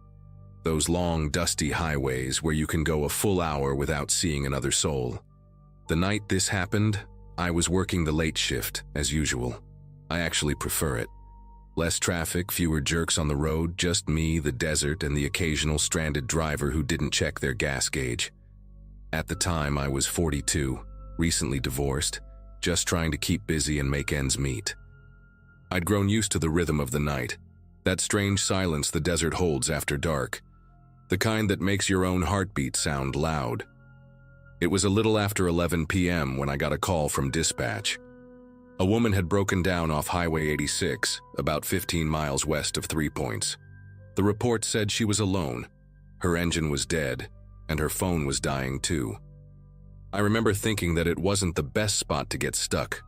Those long, dusty highways where you can go a full hour without seeing another soul. The night this happened, I was working the late shift, as usual. I actually prefer it. Less traffic, fewer jerks on the road, just me, the desert, and the occasional stranded driver who didn't check their gas gauge. At the time, I was 42, recently divorced, just trying to keep busy and make ends meet. I'd grown used to the rhythm of the night, that strange silence the desert holds after dark, the kind that makes your own heartbeat sound loud. It was a little after 11 p.m. when I got a call from dispatch. A woman had broken down off Highway 86, about 15 miles west of 3 Points. The report said she was alone. Her engine was dead, and her phone was dying too. I remember thinking that it wasn't the best spot to get stuck.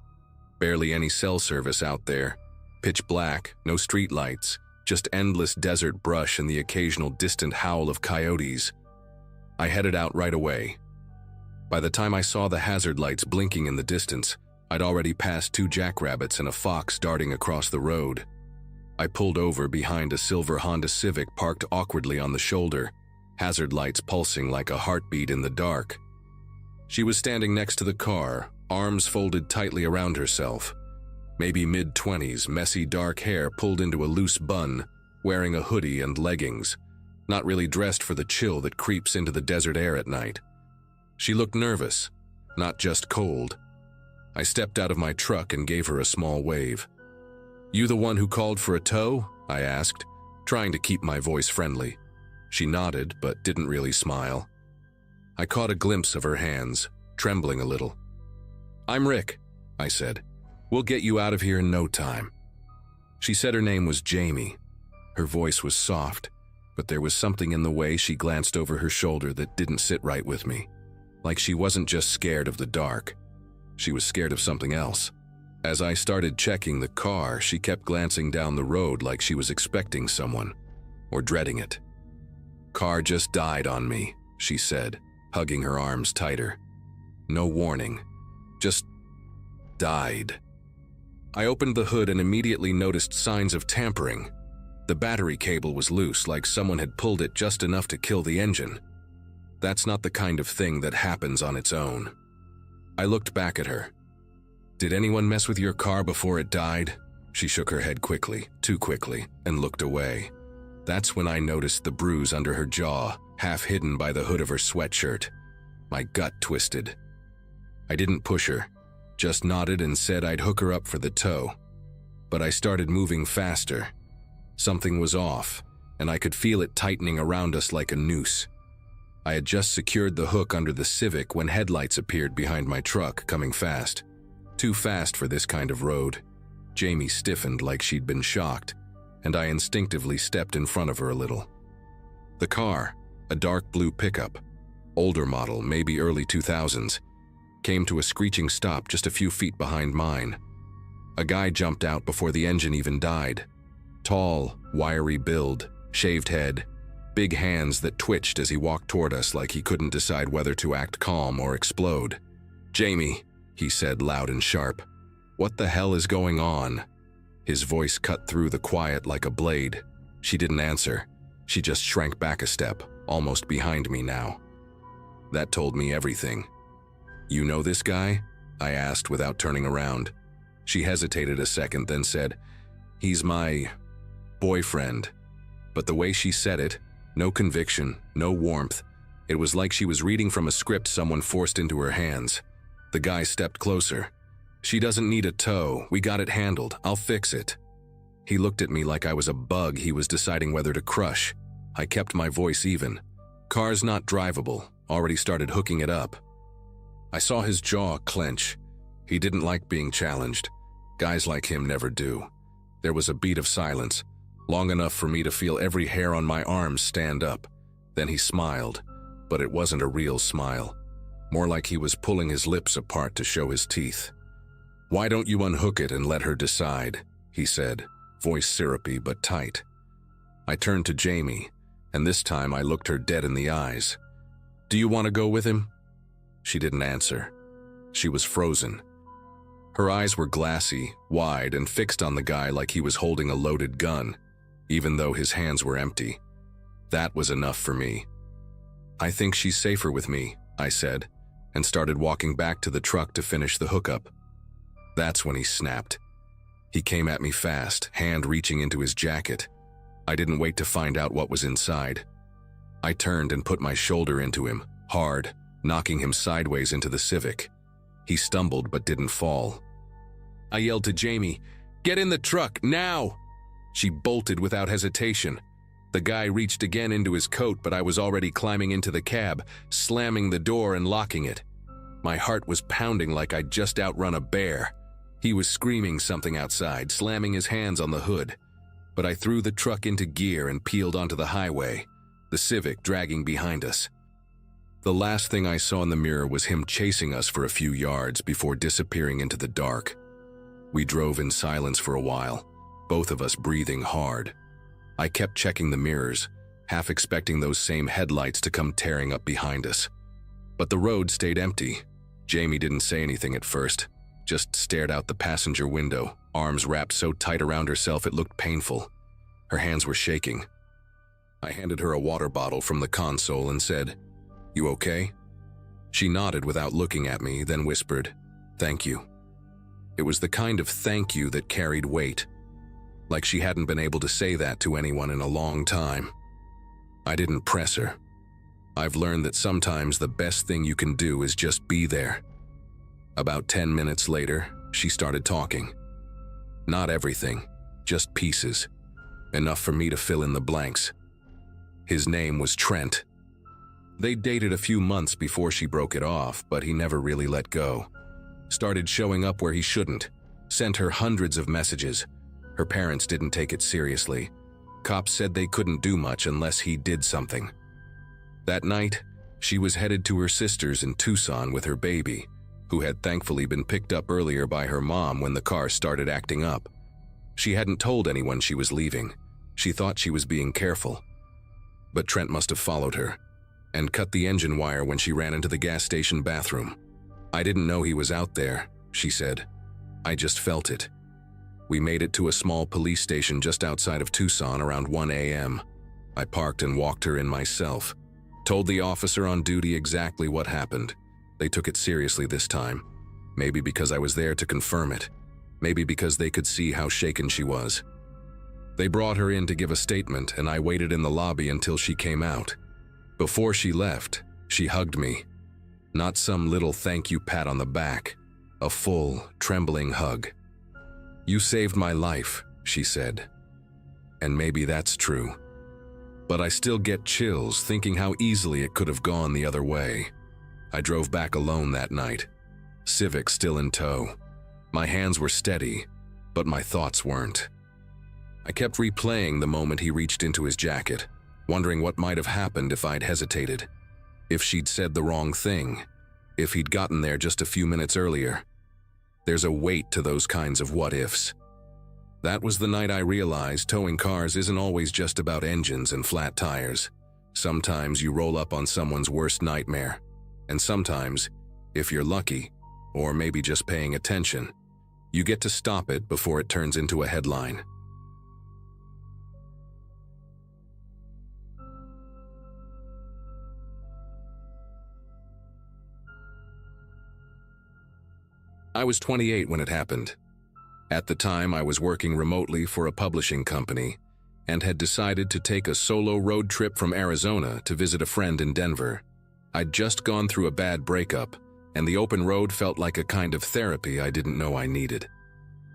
Barely any cell service out there. Pitch black, no street lights, just endless desert brush and the occasional distant howl of coyotes. I headed out right away. By the time I saw the hazard lights blinking in the distance, I'd already passed 2 jackrabbits and a fox darting across the road. I pulled over behind a silver Honda Civic parked awkwardly on the shoulder, hazard lights pulsing like a heartbeat in the dark. She was standing next to the car, arms folded tightly around herself. Maybe mid-20s, messy dark hair pulled into a loose bun, wearing a hoodie and leggings, not really dressed for the chill that creeps into the desert air at night. She looked nervous, not just cold. I stepped out of my truck and gave her a small wave. "You the one who called for a tow?" I asked, trying to keep my voice friendly. She nodded, but didn't really smile. I caught a glimpse of her hands, trembling a little. "I'm Rick," I said. "We'll get you out of here in no time." She said her name was Jamie. Her voice was soft, but there was something in the way she glanced over her shoulder that didn't sit right with me. Like she wasn't just scared of the dark. She was scared of something else. As I started checking the car, she kept glancing down the road like she was expecting someone, or dreading it. "Car just died on me," she said, hugging her arms tighter. "No warning. Just died." I opened the hood and immediately noticed signs of tampering. The battery cable was loose, like someone had pulled it just enough to kill the engine. That's not the kind of thing that happens on its own. I looked back at her. "Did anyone mess with your car before it died?" She shook her head quickly, too quickly, and looked away. That's when I noticed the bruise under her jaw, half hidden by the hood of her sweatshirt. My gut twisted. I didn't push her, just nodded and said I'd hook her up for the tow. But I started moving faster. Something was off, and I could feel it tightening around us like a noose. I had just secured the hook under the Civic when headlights appeared behind my truck, coming fast. Too fast for this kind of road. Jamie stiffened like she'd been shocked, and I instinctively stepped in front of her a little. The car, a dark blue pickup, older model, maybe early 2000s, came to a screeching stop just a few feet behind mine. A guy jumped out before the engine even died. Tall, wiry build, shaved head, big hands that twitched as he walked toward us like he couldn't decide whether to act calm or explode. "Jamie," he said loud and sharp. "What the hell is going on?" His voice cut through the quiet like a blade. She didn't answer. She just shrank back a step, almost behind me now. That told me everything. "You know this guy?" I asked without turning around. She hesitated a second, then said, "He's my boyfriend." But the way she said it, no conviction, no warmth. It was like she was reading from a script someone forced into her hands. The guy stepped closer. "She doesn't need a tow. We got it handled. I'll fix it." He looked at me like I was a bug he was deciding whether to crush. I kept my voice even. Car's not drivable, already started hooking it up. I saw his jaw clench. He didn't like being challenged. Guys like him never do. There was a beat of silence, long enough for me to feel every hair on my arms stand up. Then he smiled, but it wasn't a real smile. More like he was pulling his lips apart to show his teeth. "Why don't you unhook it and let her decide?" he said, voice syrupy but tight. I turned to Jamie, and this time I looked her dead in the eyes. "Do you want to go with him?" She didn't answer. She was frozen. Her eyes were glassy, wide, and fixed on the guy like he was holding a loaded gun, even though his hands were empty. That was enough for me. "I think she's safer with me," I said, and started walking back to the truck to finish the hookup. That's when he snapped. He came at me fast, hand reaching into his jacket. I didn't wait to find out what was inside. I turned and put my shoulder into him, hard, knocking him sideways into the Civic. He stumbled but didn't fall. I yelled to Jamie, "Get in the truck, now!" She bolted without hesitation. The guy reached again into his coat, but I was already climbing into the cab, slamming the door and locking it. My heart was pounding like I'd just outrun a bear. He was screaming something outside, slamming his hands on the hood. But I threw the truck into gear and peeled onto the highway, the Civic dragging behind us. The last thing I saw in the mirror was him chasing us for a few yards before disappearing into the dark. We drove in silence for a while, both of us breathing hard. I kept checking the mirrors, half expecting those same headlights to come tearing up behind us. But the road stayed empty. Jamie didn't say anything at first, just stared out the passenger window, arms wrapped so tight around herself it looked painful. Her hands were shaking. I handed her a water bottle from the console and said, "You okay?" She nodded without looking at me, then whispered, "Thank you." It was the kind of thank you that carried weight, like she hadn't been able to say that to anyone in a long time. I didn't press her. I've learned that sometimes the best thing you can do is just be there. About 10 minutes later, she started talking. Not everything, just pieces. Enough for me to fill in the blanks. His name was Trent. They dated a few months before she broke it off, but he never really let go. Started showing up where he shouldn't. Sent her hundreds of messages. Her parents didn't take it seriously. Cops said they couldn't do much unless he did something. That night, she was headed to her sister's in Tucson with her baby, who had thankfully been picked up earlier by her mom when the car started acting up. She hadn't told anyone she was leaving. She thought she was being careful. But Trent must have followed her and cut the engine wire when she ran into the gas station bathroom. "I didn't know he was out there," she said. "I just felt it." We made it to a small police station just outside of Tucson around 1 a.m. I parked and walked her in myself. Told the officer on duty exactly what happened. They took it seriously this time. Maybe because I was there to confirm it. Maybe because they could see how shaken she was. They brought her in to give a statement, and I waited in the lobby until she came out. Before she left, she hugged me. Not some little thank you pat on the back. A full, trembling hug. "You saved my life," she said. And maybe that's true. But I still get chills thinking how easily it could have gone the other way. I drove back alone that night. Civic still in tow. My hands were steady, but my thoughts weren't. I kept replaying the moment he reached into his jacket, wondering what might have happened if I'd hesitated. If she'd said the wrong thing. If he'd gotten there just a few minutes earlier. There's a weight to those kinds of what-ifs. That was the night I realized towing cars isn't always just about engines and flat tires. Sometimes you roll up on someone's worst nightmare. And sometimes, if you're lucky, or maybe just paying attention, you get to stop it before it turns into a headline. I was 28 when it happened. At the time, I was working remotely for a publishing company and had decided to take a solo road trip from Arizona to visit a friend in Denver. I'd just gone through a bad breakup, and the open road felt like a kind of therapy I didn't know I needed.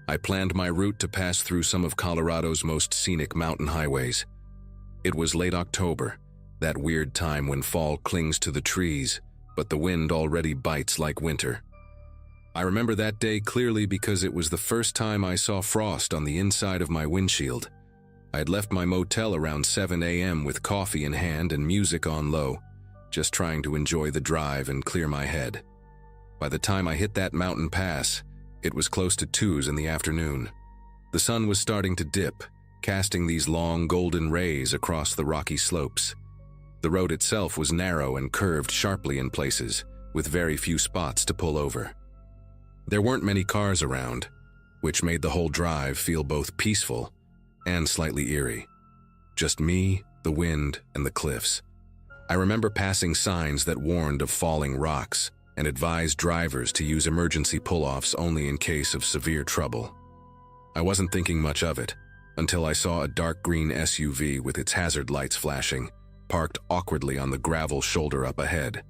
I planned my route to pass through some of Colorado's most scenic mountain highways. It was late October, that weird time when fall clings to the trees, but the wind already bites like winter. I remember that day clearly because it was the first time I saw frost on the inside of my windshield. I had left my motel around 7 a.m. with coffee in hand and music on low, just trying to enjoy the drive and clear my head. By the time I hit that mountain pass, it was close to 2 in the afternoon. The sun was starting to dip, casting these long golden rays across the rocky slopes. The road itself was narrow and curved sharply in places, with very few spots to pull over. There weren't many cars around, which made the whole drive feel both peaceful and slightly eerie. Just me, the wind, and the cliffs. I remember passing signs that warned of falling rocks and advised drivers to use emergency pull-offs only in case of severe trouble. I wasn't thinking much of it until I saw a dark green SUV with its hazard lights flashing, parked awkwardly on the gravel shoulder up ahead.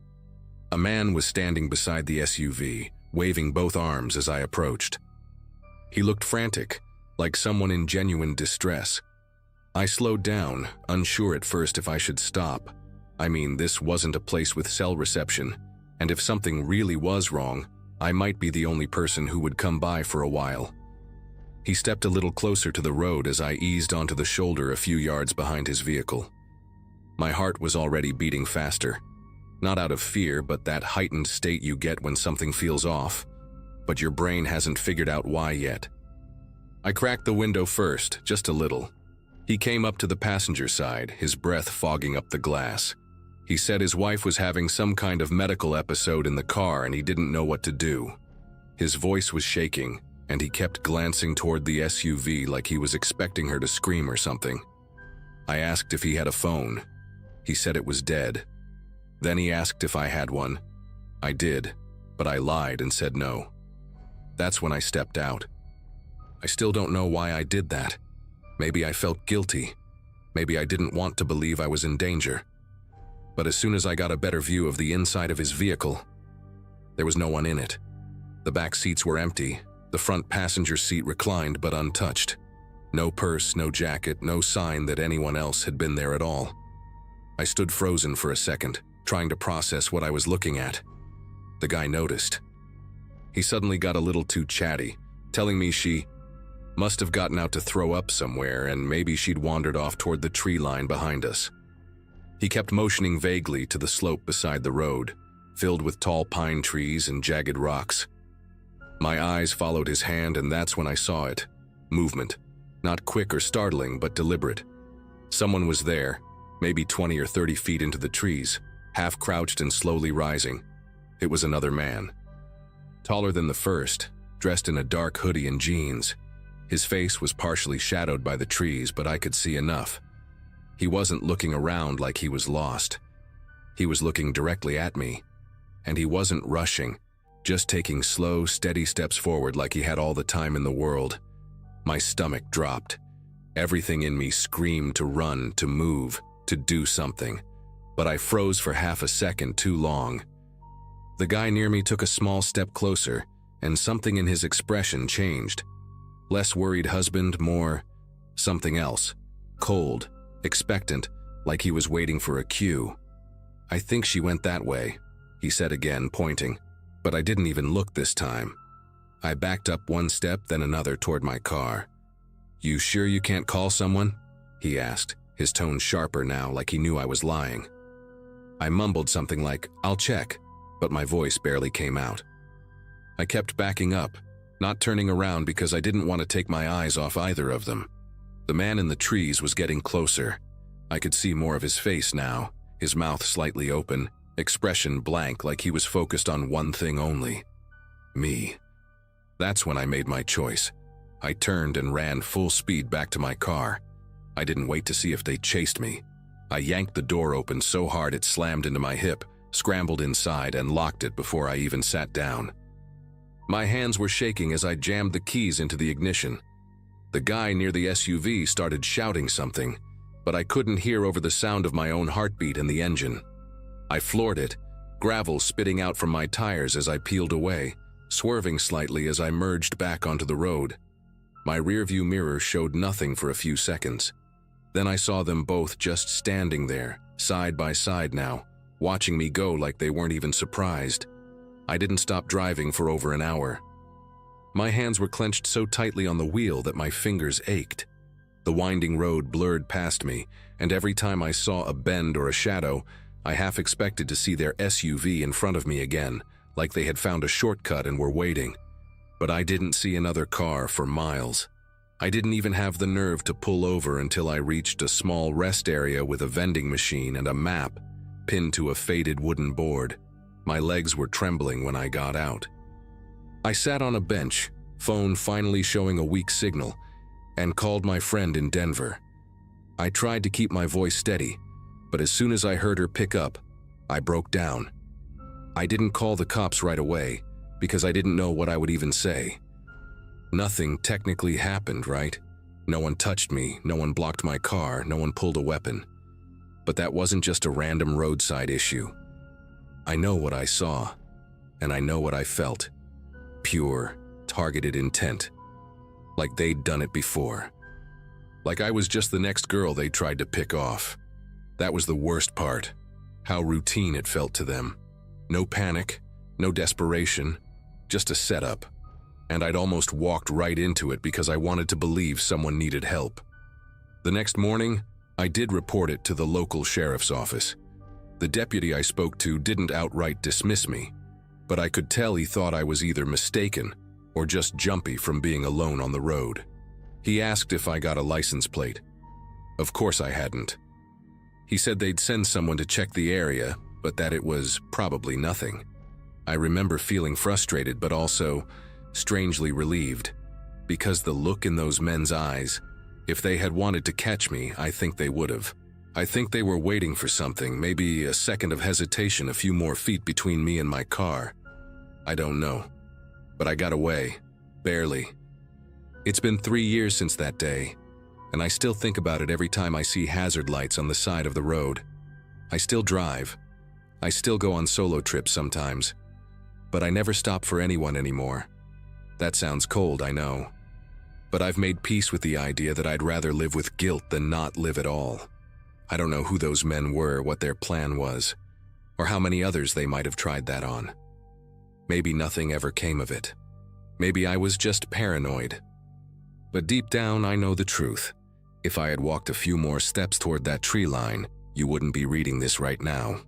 A man was standing beside the SUV, waving both arms as I approached. He looked frantic, like someone in genuine distress. I slowed down, unsure at first if I should stop. I mean, this wasn't a place with cell reception, and if something really was wrong, I might be the only person who would come by for a while. He stepped a little closer to the road as I eased onto the shoulder a few yards behind his vehicle. My heart was already beating faster. Not out of fear, but that heightened state you get when something feels off, but your brain hasn't figured out why yet. I cracked the window first, just a little. He came up to the passenger side, his breath fogging up the glass. He said his wife was having some kind of medical episode in the car and he didn't know what to do. His voice was shaking, and he kept glancing toward the SUV like he was expecting her to scream or something. I asked if he had a phone. He said it was dead. Then he asked if I had one. I did, but I lied and said no. That's when I stepped out. I still don't know why I did that. Maybe I felt guilty. Maybe I didn't want to believe I was in danger. But as soon as I got a better view of the inside of his vehicle, there was no one in it. The back seats were empty, the front passenger seat reclined but untouched. No purse, no jacket, no sign that anyone else had been there at all. I stood frozen for a second, trying to process what I was looking at. The guy noticed. He suddenly got a little too chatty, telling me she must have gotten out to throw up somewhere and maybe she'd wandered off toward the tree line behind us. He kept motioning vaguely to the slope beside the road, filled with tall pine trees and jagged rocks. My eyes followed his hand and that's when I saw it. Movement. Not quick or startling, but deliberate. Someone was there, maybe 20 or 30 feet into the trees, half crouched and slowly rising. It was another man. Taller than the first, dressed in a dark hoodie and jeans. His face was partially shadowed by the trees, but I could see enough. He wasn't looking around like he was lost. He was looking directly at me. And he wasn't rushing, just taking slow, steady steps forward like he had all the time in the world. My stomach dropped. Everything in me screamed to run, to move, to do something. But I froze for half a second too long. The guy near me took a small step closer, and something in his expression changed. Less worried husband, more something else. Cold, expectant, like he was waiting for a cue. "I think she went that way," he said again, pointing. But I didn't even look this time. I backed up one step, then another toward my car. "You sure you can't call someone?" he asked, his tone sharper now, like he knew I was lying. I mumbled something like, "I'll check," but my voice barely came out. I kept backing up, not turning around because I didn't want to take my eyes off either of them. The man in the trees was getting closer. I could see more of his face now, his mouth slightly open, expression blank like he was focused on one thing only. Me. That's when I made my choice. I turned and ran full speed back to my car. I didn't wait to see if they chased me. I yanked the door open so hard it slammed into my hip, scrambled inside, and locked it before I even sat down. My hands were shaking as I jammed the keys into the ignition. The guy near the SUV started shouting something, but I couldn't hear over the sound of my own heartbeat and the engine. I floored it, gravel spitting out from my tires as I peeled away, swerving slightly as I merged back onto the road. My rearview mirror showed nothing for a few seconds. Then I saw them both just standing there, side by side now, watching me go like they weren't even surprised. I didn't stop driving for over an hour. My hands were clenched so tightly on the wheel that my fingers ached. The winding road blurred past me, and every time I saw a bend or a shadow, I half expected to see their SUV in front of me again, like they had found a shortcut and were waiting. But I didn't see another car for miles. I didn't even have the nerve to pull over until I reached a small rest area with a vending machine and a map pinned to a faded wooden board. My legs were trembling when I got out. I sat on a bench, phone finally showing a weak signal, and called my friend in Denver. I tried to keep my voice steady, but as soon as I heard her pick up, I broke down. I didn't call the cops right away because I didn't know what I would even say. Nothing technically happened, right? No one touched me, no one blocked my car, no one pulled a weapon. But that wasn't just a random roadside issue. I know what I saw, and I know what I felt. Pure, targeted intent. Like they'd done it before. Like I was just the next girl they tried to pick off. That was the worst part. How routine it felt to them. No panic, no desperation, just a setup. And I'd almost walked right into it because I wanted to believe someone needed help. The next morning, I did report it to the local sheriff's office. The deputy I spoke to didn't outright dismiss me, but I could tell he thought I was either mistaken or just jumpy from being alone on the road. He asked if I got a license plate. Of course I hadn't. He said they'd send someone to check the area, but that it was probably nothing. I remember feeling frustrated but also strangely relieved, because the look in those men's eyes, if they had wanted to catch me, I think they would have. I think they were waiting for something, maybe a second of hesitation, a few more feet between me and my car. I don't know. But I got away. Barely. It's been 3 years since that day, and I still think about it every time I see hazard lights on the side of the road. I still drive. I still go on solo trips sometimes. But I never stop for anyone anymore. That sounds cold, I know. But I've made peace with the idea that I'd rather live with guilt than not live at all. I don't know who those men were, what their plan was, or how many others they might have tried that on. Maybe nothing ever came of it. Maybe I was just paranoid. But deep down, I know the truth. If I had walked a few more steps toward that tree line, you wouldn't be reading this right now.